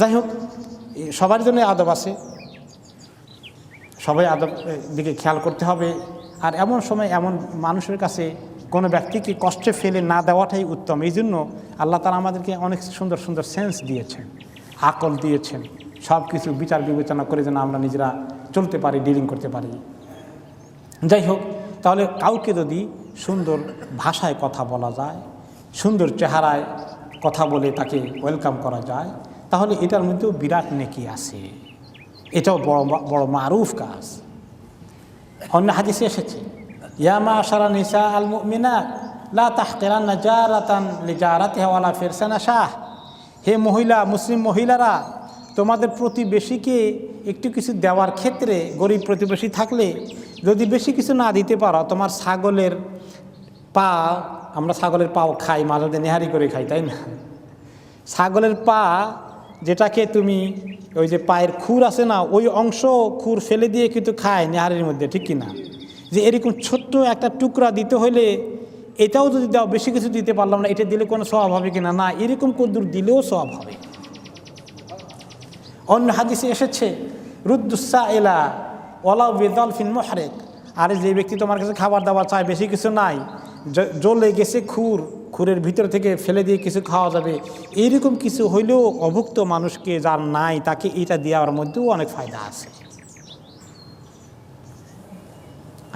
যাই হোক, সবার জন্য আদব আছে, সবাই আদব দিকে খেয়াল করতে হবে। আর এমন সময় এমন মানুষের কাছে কোনো ব্যক্তিকে কষ্টে ফেলে না দেওয়াটাই উত্তম। এই জন্য আল্লাহ তাআলা আমাদেরকে অনেক সুন্দর সুন্দর সেন্স দিয়েছেন, আকল দিয়েছেন, সব কিছু বিচার বিবেচনা করে যেন আমরা নিজেরা চলতে পারি, ডিলিং করতে পারি। যাই হোক, তাহলে কাউকে যদি সুন্দর ভাষায় কথা বলা যায়, সুন্দর চেহারায় কথা বলে তাকে ওয়েলকাম করা যায়, তাহলে এটার মধ্যেও বিরাট নেকি আছে। এটাও বড় মারুফ কাজ। অন্য হাদিসে এসেছে, ইয়া মাশারা নিসা আল মুমিনাত লা তাহকিরান্না জারাতান লিজারাতিহা ওয়ালা ফিরসানা শাহ। হে মহিলা, মুসলিম মহিলারা, তোমাদের প্রতিবেশীকে একটু কিছু দেওয়ার ক্ষেত্রে, গরিব প্রতিবেশী থাকলে যদি বেশি কিছু না দিতে পারো, তোমার ছাগলের পা, আমরা ছাগলের পাও খাই, মাঝে মধ্যে নেহারি করে খাই, তাই না? ছাগলের পা যেটাকে তুমি, ওই যে পায়ের খুর আছে না, ওই অংশ খুর ফেলে দিয়ে কিন্তু খায় নেহারির মধ্যে, ঠিক কিনা? যে এরকম ছোট্ট একটা টুকরা দিতে হলে এটাও যদি দাও, বেশি কিছু দিতে পারলাম না, এটা দিলে কোনো সওয়াব হবে কিনা? না, এরকম কদ্দুর দিলেও সওয়াব হবে। অন্য হাদিসে এসেছে, রুদ্দুসাইলা ওয়ালাউ বিযালফিন মুহরিক। আরে যে ব্যক্তি তোমার কাছে খাবার দাবার চায়, বেশি কিছু নাই, জ্বলে গেছে খুরের ভিতর থেকে ফেলে দিয়ে কিছু খাওয়া যাবে, এইরকম কিছু হইলেও অভুক্ত মানুষকে, যার নাই, তাকে এটা দেওয়ার মধ্যেও অনেক ফায়দা আছে।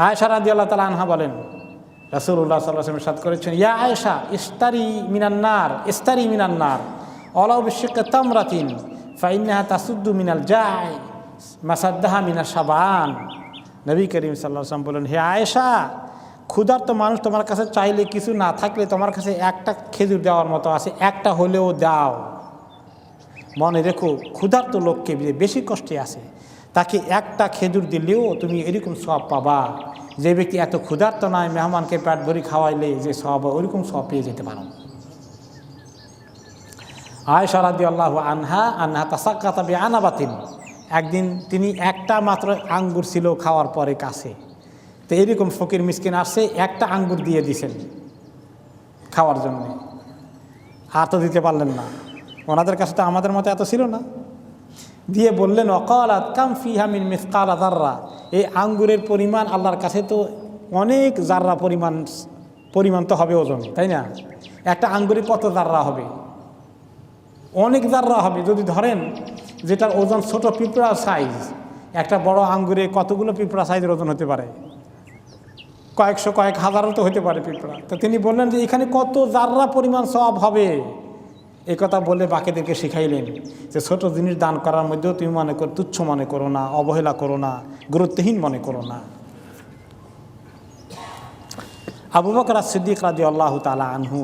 আয়েশা রাদিয়াল্লাহু তাআলা আনহা বলেন, রাসূলুল্লাহ সাল্লাল্লাহু আলাইহি ওয়াসাল্লাম ইরশাদ করেছেন, ইয়া আয়েশা ইস্তারি মিনান নার ওয়ালাউ বিশিক্কি তামরাতিন ফাইন্নাহা তাসুদ্দু মিনাল জা'i মাসাদ্দাহা মিনাশ শাবান। নবী করিম সাল্লাল্লাহু আলাইহি ওয়াসাল্লাম বলেন, হে আয়েশা, ক্ষুধার্ত মানুষ তোমার কাছে চাইলে, কিছু না থাকলে তোমার কাছে একটা খেজুর দেওয়ার মতো আছে, একটা হলেও দাও। মনে রেখো, ক্ষুধার্ত লোককে, যে বেশি কষ্টে আছে, তাকে একটা খেজুর দিলেও তুমি এরকম সওয়াব পাবা। যে ব্যক্তি এত ক্ষুধার্ত নয়, মেহমানকে পেট ভরি খাওয়াইলে যে সওয়াব, ওইরকম সওয়াব পেয়ে যেতে পারো। আয়েশা রাদিয়াল্লাহু আনহা তাসাক্কাতা বিআনাবাতিন একদিন তিনি একটা মাত্র আঙ্গুর ছিল খাওয়ার পরে কাছে, তো এরকম ফকির মিসকিন আসছে, একটা আঙ্গুর দিয়ে দিছেন খাওয়ার জন্য, আর তো দিতে পারলেন না। ওনাদের কাছে তো আমাদের মতো এত ছিল না। দিয়ে বললেন ওয়াকালাত কাম ফিহা মিন মিসকাল যাররা, এই আঙ্গুরের পরিমাণ আল্লাহর কাছে তো অনেক জাররা পরিমাণ তো হবে ওজন, তাই না? একটা আঙ্গুরে কত জাররা হবে? অনেক জাররা হবে। যদি ধরেন যেটার ওজন ছোট পিঁপড়া সাইজ, একটা বড় আঙ্গুরে কতগুলো পিঁপড়া সাইজের ওজন হতে পারে? কয়েকশো কয়েক হাজারও তো হতে পারে পিঁপড়া। তো তিনি বললেন যে এখানে কত জাররা পরিমাণ সওয়াব হবে। এই কথা বলে বাকিদেরকে শিখাইলেন যে ছোট জিনিস দান করার মধ্যেও তুমি মনে করো, তুচ্ছ মনে করো না, অবহেলা করো না, গুরুত্বহীন মনে করো না। আবু বকর সিদ্দিক রাদিয়াল্লাহু তাআলা আনহু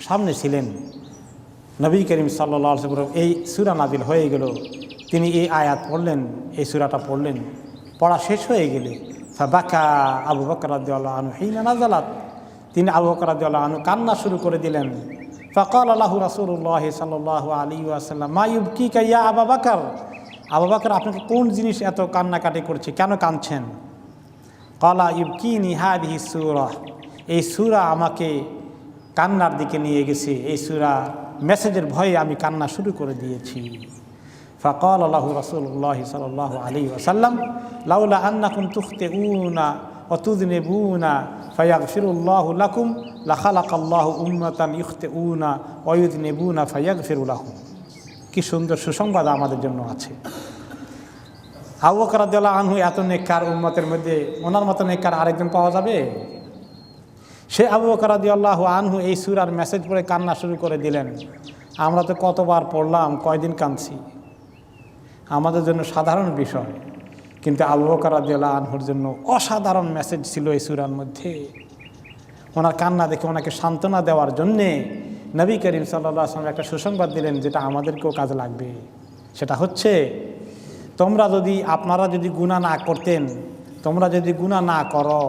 সামনে ছিলেন। নবী করিম সাল্লাল্লাহু আলাইহি ওয়াসাল্লাম এই সূরা নাজিল হয়ে গেল, তিনি এই আয়াত পড়লেন, এই সূরাটা পড়লেন, পড়া শেষ হয়ে গেলে ফাবাকা আবু বকর রাদিয়াল্লাহু আনহু হিনা নাযালাত, তিনি আবু বকর রাদিয়াল্লাহু আনহু কান্না শুরু করে দিলেন। ফাকাল লাহু রাসূলুল্লাহ সাল্লাল্লাহু আলাইহি ওয়াসাল্লাম মা ইউবকিকা ইয়া আবু বকর, আবু বকর আপনাকে কোন জিনিস এত কান্নাকাটি করছে, কেন কাঁদছেন? ক্বালা ইউবকিনি হাদিহি সূরা, এই সূরা আমাকে কান্নার দিকে নিয়ে গেছে, এই সূরা মেসেজের ভয়ে আমি কান্না শুরু করে দিয়েছি। ফাকাল লাহু রাসূলুল্লাহ সাল্লাল্লাহু আলাইহি ওয়াসাল্লাম লাউলা আন্নাকুম তুখতিউনা ওয়া তুযনিবুনা ফায়াগফিরুল্লাহু লাকুম লাখালাকাল্লাহু উম্মাতান ইখতিউনা ওয়া ইউযনিবুনা ফায়াগফিরু লাহুম। কি সুন্দর সুসংবাদ আমাদের জন্য আছে। আবু বকর রাদিয়াল্লাহু আনহু এত নেককার উম্মতের মধ্যে ওনার মতো নেককার আরেকজন পাওয়া যাবে? সে আবু বকর রাদিয়াল্লাহু আনহু এই সূরার মেসেজ পড়ে কান্না শুরু করে দিলেন। আমরা তো কতবার পড়লাম, কয়দিন কাঁদছি, আমাদের জন্য সাধারণ বিষয়, কিন্তু আবু বকর রাদিয়াল্লাহু আনহুর জন্য অসাধারণ মেসেজ ছিল এই সূরার মধ্যে। ওনার কান্না দেখে ওনাকে সান্ত্বনা দেওয়ার জন্যে নবী করিম সাল্লাল্লাহু আলাইহি ওয়াসাল্লাম একটা সুসংবাদ দিলেন, যেটা আমাদেরকেও কাজে লাগবে। সেটা হচ্ছে, আপনারা যদি গুনাহ না করতেন, তোমরা যদি গুনাহ না করো,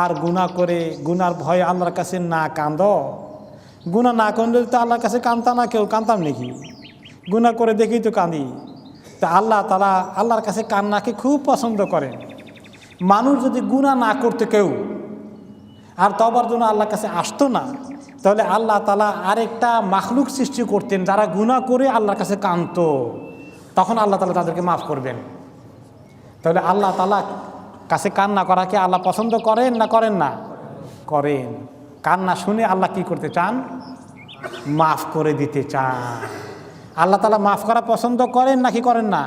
আর গুনাহ করে গুনার ভয়ে আল্লাহর কাছে না কাঁদো, গুনাহ না করলে তো আল্লাহর কাছে কাঁদতাম না, কেউ কাঁদতাম নাকি? গুনাহ করে দেখেই তো কাঁদি। তা আল্লাহ তাআলা আল্লাহর কাছে কান্নাকে খুব পছন্দ করেন। মানুষ যদি গুনাহ না করতে কেউ আর তওবার জন্য আল্লাহর কাছে আসতো না, তাহলে আল্লাহ তাআলা আরেকটা মাখলুক সৃষ্টি করতেন যারা গুনাহ করে আল্লাহর কাছে কাঁদতো, তখন আল্লাহ তাআলা তাদেরকে মাফ করবেন। তাহলে আল্লাহ তাআলা কাছে কান্না করাকে আল্লাহ পছন্দ করেন না করেন না? করেন। কান্না শুনে আল্লাহ কি করতে চান? মাফ করে দিতে চান। আল্লাহ তাআলা মাফ করা পছন্দ করেন নাকি করেন না?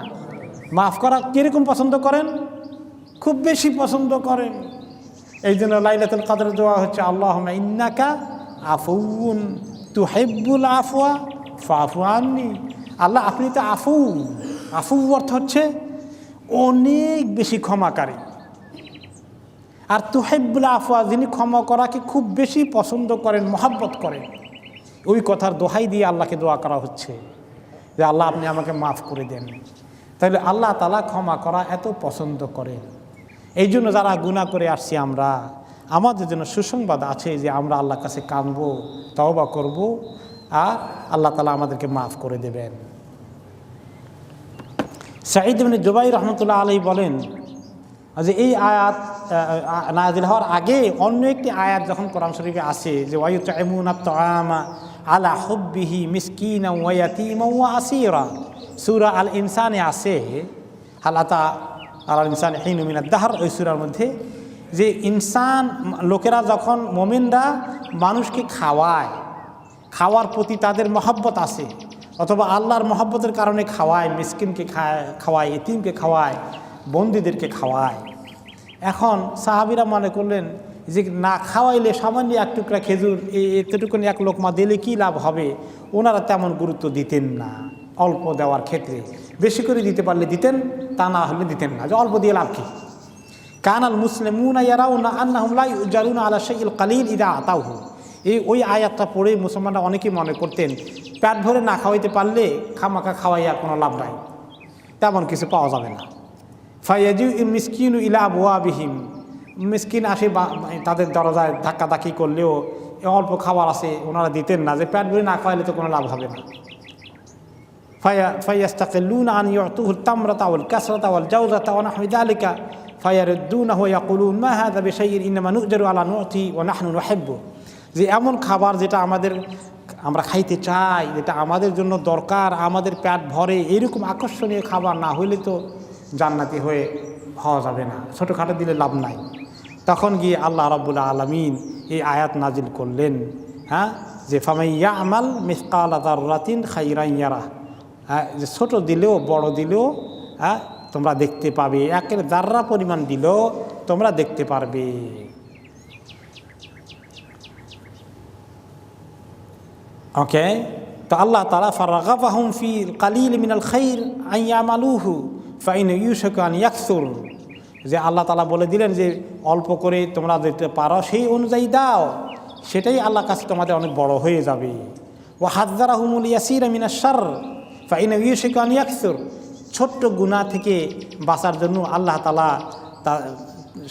মাফ করা কীরকম পছন্দ করেন? খুব বেশি পছন্দ করেন। এই জন্য লাইলাতুল কদর দোয়া হচ্ছে আল্লাহুম্মা ইন্নাকা আফুউন তুহিব্বুল আফওয়া ফাফু আন্নি। আল্লাহ আপনি তো আফু, আফু অর্থ হচ্ছে অনেক বেশি ক্ষমাকারী, আর তুহিব্বুল আফওয়া যিনি ক্ষমা করাকে খুব বেশি পছন্দ করেন, মহব্বত করেন। ওই কথার দোহাই দিয়ে আল্লাহকে দোয়া করা হচ্ছে যে আল্লাহ আপনি আমাকে মাফ করে দেন। তাহলে আল্লাহ তাআলা ক্ষমা করা এত পছন্দ করেন। এই জন্য যারা গুনাহ করে আসছি আমরা, আমাদের জন্য সুসংবাদ আছে যে আমরা আল্লাহর কাছে কাঁদবো, তওবা করব, আর আল্লাহ তাআলা আমাদেরকে মাফ করে দেবেন। সাঈদ ইবনে জুবাইর রাহমাতুল্লাহ আলাইহি বলেন যে এই আয়াত নাযিল হওয়ার আগে অন্য একটি আয়াত যখন কোরআন শরীফে আসে যে ওয়ায়ুতঈমুনা আত-তাআমা আলা হুব্বিহি মিসকিনা ওয়া ইয়াতীমা ওয়া আসীরা, সূরা আল ইনসানে আসে হাল আতা আলাল ইনসানি হিনু মিনাদ দাহর, ওই সূরার মধ্যে যে ইনসান লোকেরা যখন মুমিনরা মানুষকে খাওয়ায়, খাওয়ার প্রতি তাদের মহব্বত আছে, অথবা আল্লাহর মহব্বতের কারণে খাওয়ায়, মিসকিনকে খাওয়ায়, এতিমকে খাওয়ায়, বন্দীদেরকে খাওয়ায়। এখন সাহাবীরা মনে করলেন যে না খাওয়াইলে সামান্য এক টুকরা খেজুর, এতটুকুনি এক লোকমা দিলে কী লাভ হবে, ওনারা তেমন গুরুত্ব দিতেন না অল্প দেওয়ার ক্ষেত্রে। বেশি করে দিতে পারলে দিতেন, তা না হলে দিতেন না, যে অল্প দিয়ে লাভ কী। কানাল মুসলিমুনা ইয়ারাউনা আন্নাহুম লা ইউজারুনা আলা শাইইল কালিল ইযা আতাউহু, ওই আয়াতটা পড়ে মুসলমানরা অনেকেই মনে করতেন পেট ভরে না খাওয়াইতে পারলে খামাখা খাওয়াইয়া কোনো লাভ নাই, তেমন কিছু পাওয়া যাবে না। ফায়াজিউ মিসকিনু ইলা আবওয়াবিহিম, মিসকিন আসে তাদের দরজায় ধাক্কাধাক্কি করলেও অল্প খাবার আছে ওনারা দিতেন না, যে পেট ভরে না খাওয়াইলে তো কোনো লাভ হবে না। ফায়াস্তাকিল্লুনা আন ইউতুহুত তামরাতা ওয়াল কাসরাতা ওয়াল জাওজাতা ওয়া নাহু যালিকা ফায়ারুদ্দুনাহু ওয়া ইয়াকুলুন মা হাযা বিশাইইন ইন্নামা নু'জারু আলা নু'তি ওয়া নাহনু নুহিব্বু। যে এমন খাবার যেটা আমরা খাইতে চাই, যেটা আমাদের জন্য দরকার, আমাদের পেট ভরে, এইরকম আকর্ষণীয় খাবার না হইলে তো জান্নাতি হওয়া যাবে না, ছোটোখাটো দিলে লাভ নাই। তখন গিয়ে আল্লাহ রাব্বুল আলামিন এই আয়াত নাজিল করলেন, যে ফামান ইয়া'মাল মিসকালা যাররাতিন খাইরান ইয়ারাহ, যে ছোট দিলেও বড় দিলেও তোমরা দেখতে পাবে, একের যাররা পরিমাণ দিলেও তোমরা দেখতে পারবে। ওকে, তো আল্লাহ তাআলা ফারাগাবাহুম ফি কালিল মিনাল খাইর আন ইয়ামালুহু ফাইন ইউশাকু আন ইয়াকসুর, যে আল্লাহ তাআলা বলে দিলেন যে অল্প করে তোমরা দিতে পারো সেই অনুযায়ী দাও, সেটাই আল্লাহর কাছে তোমাদের অনেক বড় হয়ে যাবে। ওয়া হাযযারাহুমুল ইয়াসীরা মিনাশ শারর ফাইন ইউশাকু আন ইয়াকসুর, ছোট্ট গুনাহ থেকে বাঁচার জন্য আল্লাহ তাআলা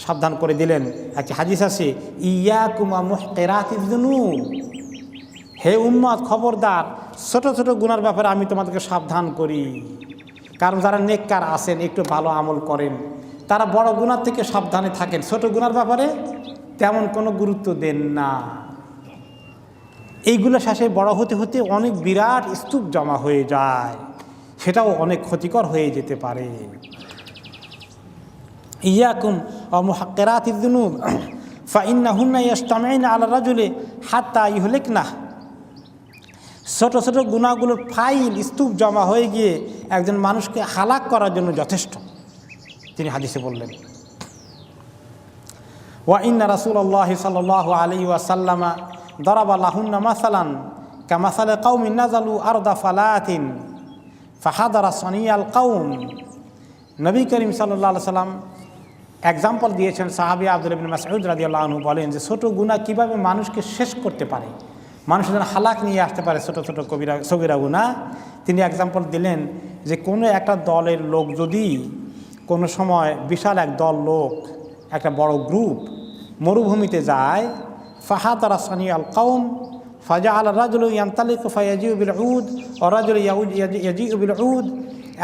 সাবধান করে দিলেন। একটা হাদিস আছে, ইয়াকুম ওয়া মুহকিরাতিয যুনুব, হে উম্মত খবরদার, ছোট ছোট গুনার ব্যাপারে আমি তোমাদেরকে সাবধান করি। কারণ যারা নেককার আছেন, একটু ভালো আমল করেন, তারা বড় গুনার থেকে সাবধানে থাকেন, ছোট গুনার ব্যাপারে তেমন কোনো গুরুত্ব দেন না। এইগুলো শেষে বড় হতে হতে অনেক বিরাট স্তূপ জমা হয়ে যায়, সেটাও অনেক ক্ষতিকর হয়ে যেতে পারে। ইয়াকুম ওয়া মুহকিরাতিয যুনুব ফাইন্নাহুন্না ইয়াজতামিউনা আলা রাজুলি হাত্তা ইহলিকনাহ, ছোট ছোট গুনাহগুলোর ফাইল স্তূপ জমা হয়ে গিয়ে একজন মানুষকে হালাক করার জন্য যথেষ্ট, তিনি হাদিসে বললেন। ওয়া ইন্না রাসূলুল্লাহি সাল্লাল্লাহু আলাইহি ওয়াসাল্লাম দারাবা লাহুন্না মাসালান কামাসালি কওমিন নাযালু আরদা ফালাতিন ফাহাদারা সানিয়াল কওম, নবী করিম সাল্লাল্লাহু আলাইহি ওয়াসাল্লাম এক্সাম্পল দিয়েছেন। সাহাবী আব্দুল্লাহ ইবনে মাসউদ রাদিয়াল্লাহু আনহু বলেন যে ছোট গুনাহ কিভাবে মানুষকে শেষ করতে পারে, মানুষের যেন হালাক নিয়ে আসতে পারে ছোট ছোট সগীরা গুনাহ। তিনি এক্সাম্পল দিলেন যে কোনো একটা দলের লোক যদি কোনো সময় বিশাল এক দল লোক, একটা বড় গ্রুপ মরুভূমিতে যায়, ফাহাদারা সানিয়াল কওম ফাজাআল রাজুলু ইয়ানতালিকু ফায়াজিউ বিল উদ ওয়া রাজুলু ইয়াজিউ বিল উদ,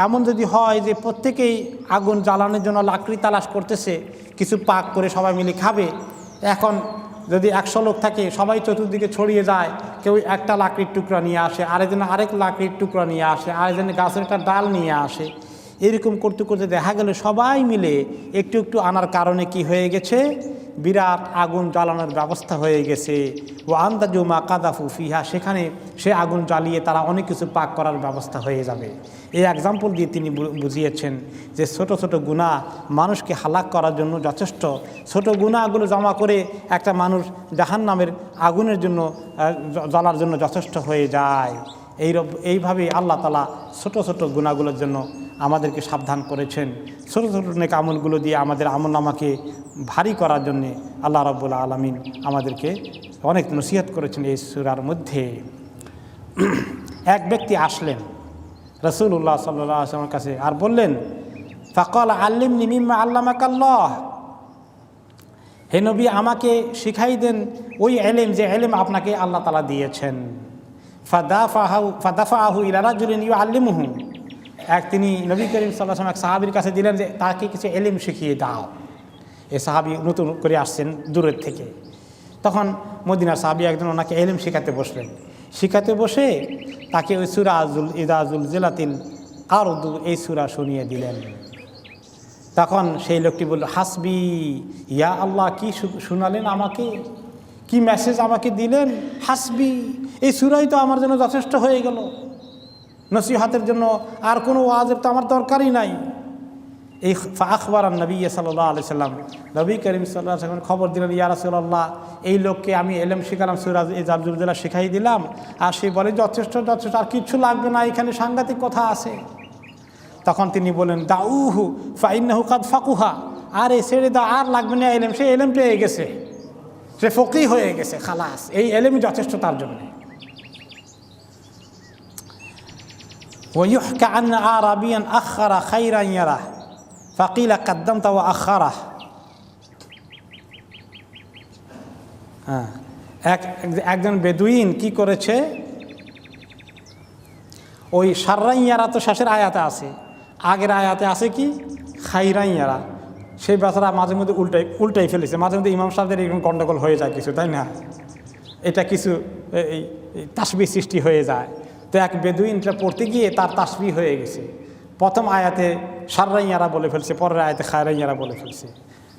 এমন যদি হয় যে প্রত্যেকেই আগুন জ্বালানোর জন্য লাকড়ি তালাশ করতেছে, কিছু পাক করে সবাই মিলে খাবে। এখন যদি 100 লোক থাকে, সবাই চতুর্দিকে ছড়িয়ে যায়, কেউ একটা লাকড়ির টুকরা নিয়ে আসে, আরেকজন আরেক লাকড়ির টুকরা নিয়ে আসে, আরেকজন গাছের একটা ডাল নিয়ে আসে, এরকম করতে করতে দেখা গেল সবাই মিলে একটু একটু আনার কারণে কি হয়ে গেছে, বিরাট আগুন জ্বালানোর ব্যবস্থা হয়ে গেছে। ও আন্দাজু মা কাদাফু ফিহা, সেখানে সে আগুন জ্বালিয়ে তারা অনেক কিছু পাক করার ব্যবস্থা হয়ে যাবে। এই এক্সাম্পল দিয়ে তিনি বুঝিয়েছেন যে ছোট ছোট গুনাহ মানুষকে হালাক করার জন্য যথেষ্ট। ছোট গুনাহগুলো জমা করে একটা মানুষ জাহান্নামের আগুনের জন্য জ্বালার জন্য যথেষ্ট হয়ে যায়। এইভাবে আল্লাহ তাআলা ছোট ছোট গুনাহগুলোর জন্য আমাদেরকে সাবধান করেছেন। ছোট ছোট নেক আমলগুলো দিয়ে আমাদের আমলনামাকে ভারী করার জন্যে আল্লাহ রাব্বুল আলামিন আমাদেরকে অনেক নসিহত করেছেন এই সূরার মধ্যে। এক ব্যক্তি আসলেন রাসূলুল্লাহ সাল্লাল্লাহু আলাইহি ওয়াসাল্লামের কাছে আর বললেন, ফাকাল আল্লিমনি মিম্মা আল্লামাকাল্লাহ, হে নবী আমাকে শিখাই দেন ওই ইলম যে ইলম আপনাকে আল্লাহ তাআলা দিয়েছেন। ফাদাফাহু ইলা রাজুলিন ইউআল্লিমুহু, তিনি নবী করিম সাল্লাল্লাহু আলাইহি ওয়াসাল্লাম এক সাহাবীর কাছে দিলেন যে তাকে কিছু ইলম শিখিয়ে দাও। এই সাহাবী নতুন করে আসছেন দূরের থেকে। তখন মদিনার সাহাবী একজন ওনাকে ইলম শেখাতে বসলেন। শিখাতে বসে তাকে ওই সূরা ইযা যুলজিলাতিল আরদু এই সূরা শুনিয়ে দিলেন। তখন সেই লোকটি বলল, হাসবি, ইয়া আল্লাহ, কি শোনালেন আমাকে, কি মেসেজ আমাকে দিলেন, হাসবি, এই সূরাই তো আমার জন্য যথেষ্ট হয়ে গেল, নসিহতের জন্য আর কোনো ওয়াজের তো আমার দরকারই নাই। এই আখবরান নবী সাল্লাল্লাহু আলাইহি সাল্লাম, নবী করিম সাল্লাল্লাহু আলাইহি সাল্লাম খবর দিলেন, ইয়া রাসূলুল্লাহ, এই লোককে আমি ইলম শিখালাম, সূরা ইযা যুলজিলাত শিখাই দিলাম, আর সে বলে যথেষ্ট যথেষ্ট, আর কিচ্ছু লাগবে না, এখানে সাংঘাতিক কথা আছে। তখন তিনি বলেন, দাউহু ফাইন্নাহু কাদ ফাকুহা, আরে ছেড়ে দাও, আর লাগবে না ইলম, সে ইলম পেয়ে গেছে, সে ফকিহ হয়ে গেছে, খালাস, এই ইলমই যথেষ্ট তার জন্য। ওয়ায়ুহকা আন আরাবিয়ান আখারা খাইরান ইয়ারা ফাকিলা কাদ্দামতা ওয়া আখারা, একজন বেদুইন কি করেছে, ওই সাররাইয়ারা তো শেষের আয়াতে আছে, আগের আয়াতে আছে কি খাইরাইয়ারা। সেই বেচারা মাঝে মধ্যে উল্টাই ফেলেছে, মাঝে মধ্যে ইমাম সাহেবদের এরকম গণ্ডগোল হয়ে যায় কিছু, তাই না? এটা কিছু এই তাসবিহ সৃষ্টি হয়ে যায়। তো এক বেদুইনটা পড়তে গিয়ে তার তাসবিহ হয়ে গেছে, প্রথম আয়াতে সাররাইয়ারা বলে ফেলছে, পরের আয়াতে খায়রাইয়ারা বলে ফেলছে।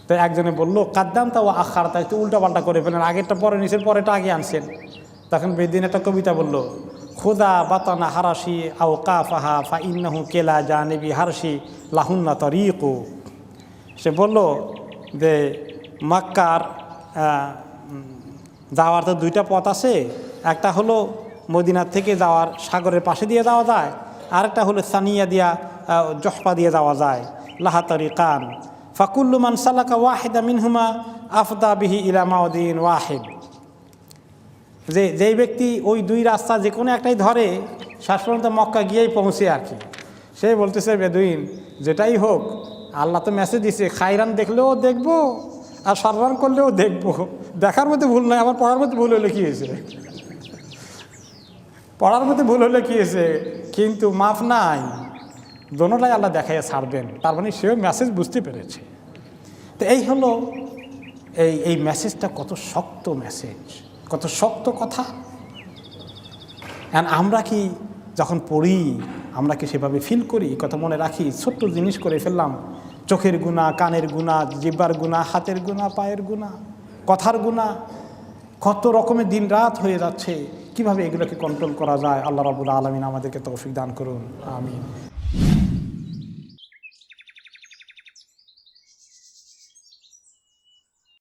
তো একজনে বললো কাদ্দাম তা ও আখার, তাই তো উল্টাপাল্টা করে ফেলেন, আগেরটা পরে নিচের পরেটা আগে আনছেন। তখন বেদিন একটা কবিতা বলল, খুদা বাতানা হারাসি আও কাফাহা ফা ইন্নাহু কেলা জানিবি হারসি লাহুন্না তরিকু। সে বলল যে মক্কার যাওয়ার তো দুইটা পথ আছে, একটা হলো মদিনার থেকে যাওয়ার সাগরের পাশে দিয়ে যাওয়া যায়, আরেকটা হলো সানিয়া দিয়া জহপা দিয়ে যাওয়া যায়, লাহা তরিকান ফাকুল্লু মান সালাকা ওয়াহিদা মিনহুমা আফদা বিহি ইলা মাউদিন ওয়াহিদ। যেই ব্যক্তি ওই দুই রাস্তা যে কোনো একটাই ধরে শেষ পর্যন্ত মক্কা গিয়েই পৌঁছে আর কি। সে বলতেছে বেদুইন যেটাই হোক, আল্লাহ তো মেসেজ দিছে, খাইরান দেখলেও দেখবো আর সাররান করলেও দেখবো, দেখার মধ্যে ভুল নয়, আমার পড়ার মধ্যে ভুল হলে কী হয়েছে, পড়ার মধ্যে ভুল হলে কী হয়েছে, কিন্তু মাফ নাই, দোনোটাই আল্লাহ দেখাইয়া ছাড়বেন। তার মানে সেও মেসেজ বুঝতে পেরেছে। তো এই হলো এই মেসেজটা কত শক্ত মেসেজ, কত শক্ত কথা। আমরা কি যখন পড়ি আমরা কি সেভাবে ফিল করি, কথা মনে রাখি? ছোট্ট জিনিস করে ফেললাম, চোখের গুণা, কানের গুণা, জিহ্বার গুণা, হাতের গুণা, পায়ের গুণা, কথার গুণা, কত রকমের দিন রাত হয়ে যাচ্ছে। কিভাবে এগুলোকে কন্ট্রোল করা যায়? আল্লাহ রাব্বুল আলামিন আমাদেরকে তৌফিক দান করুন, আমিন।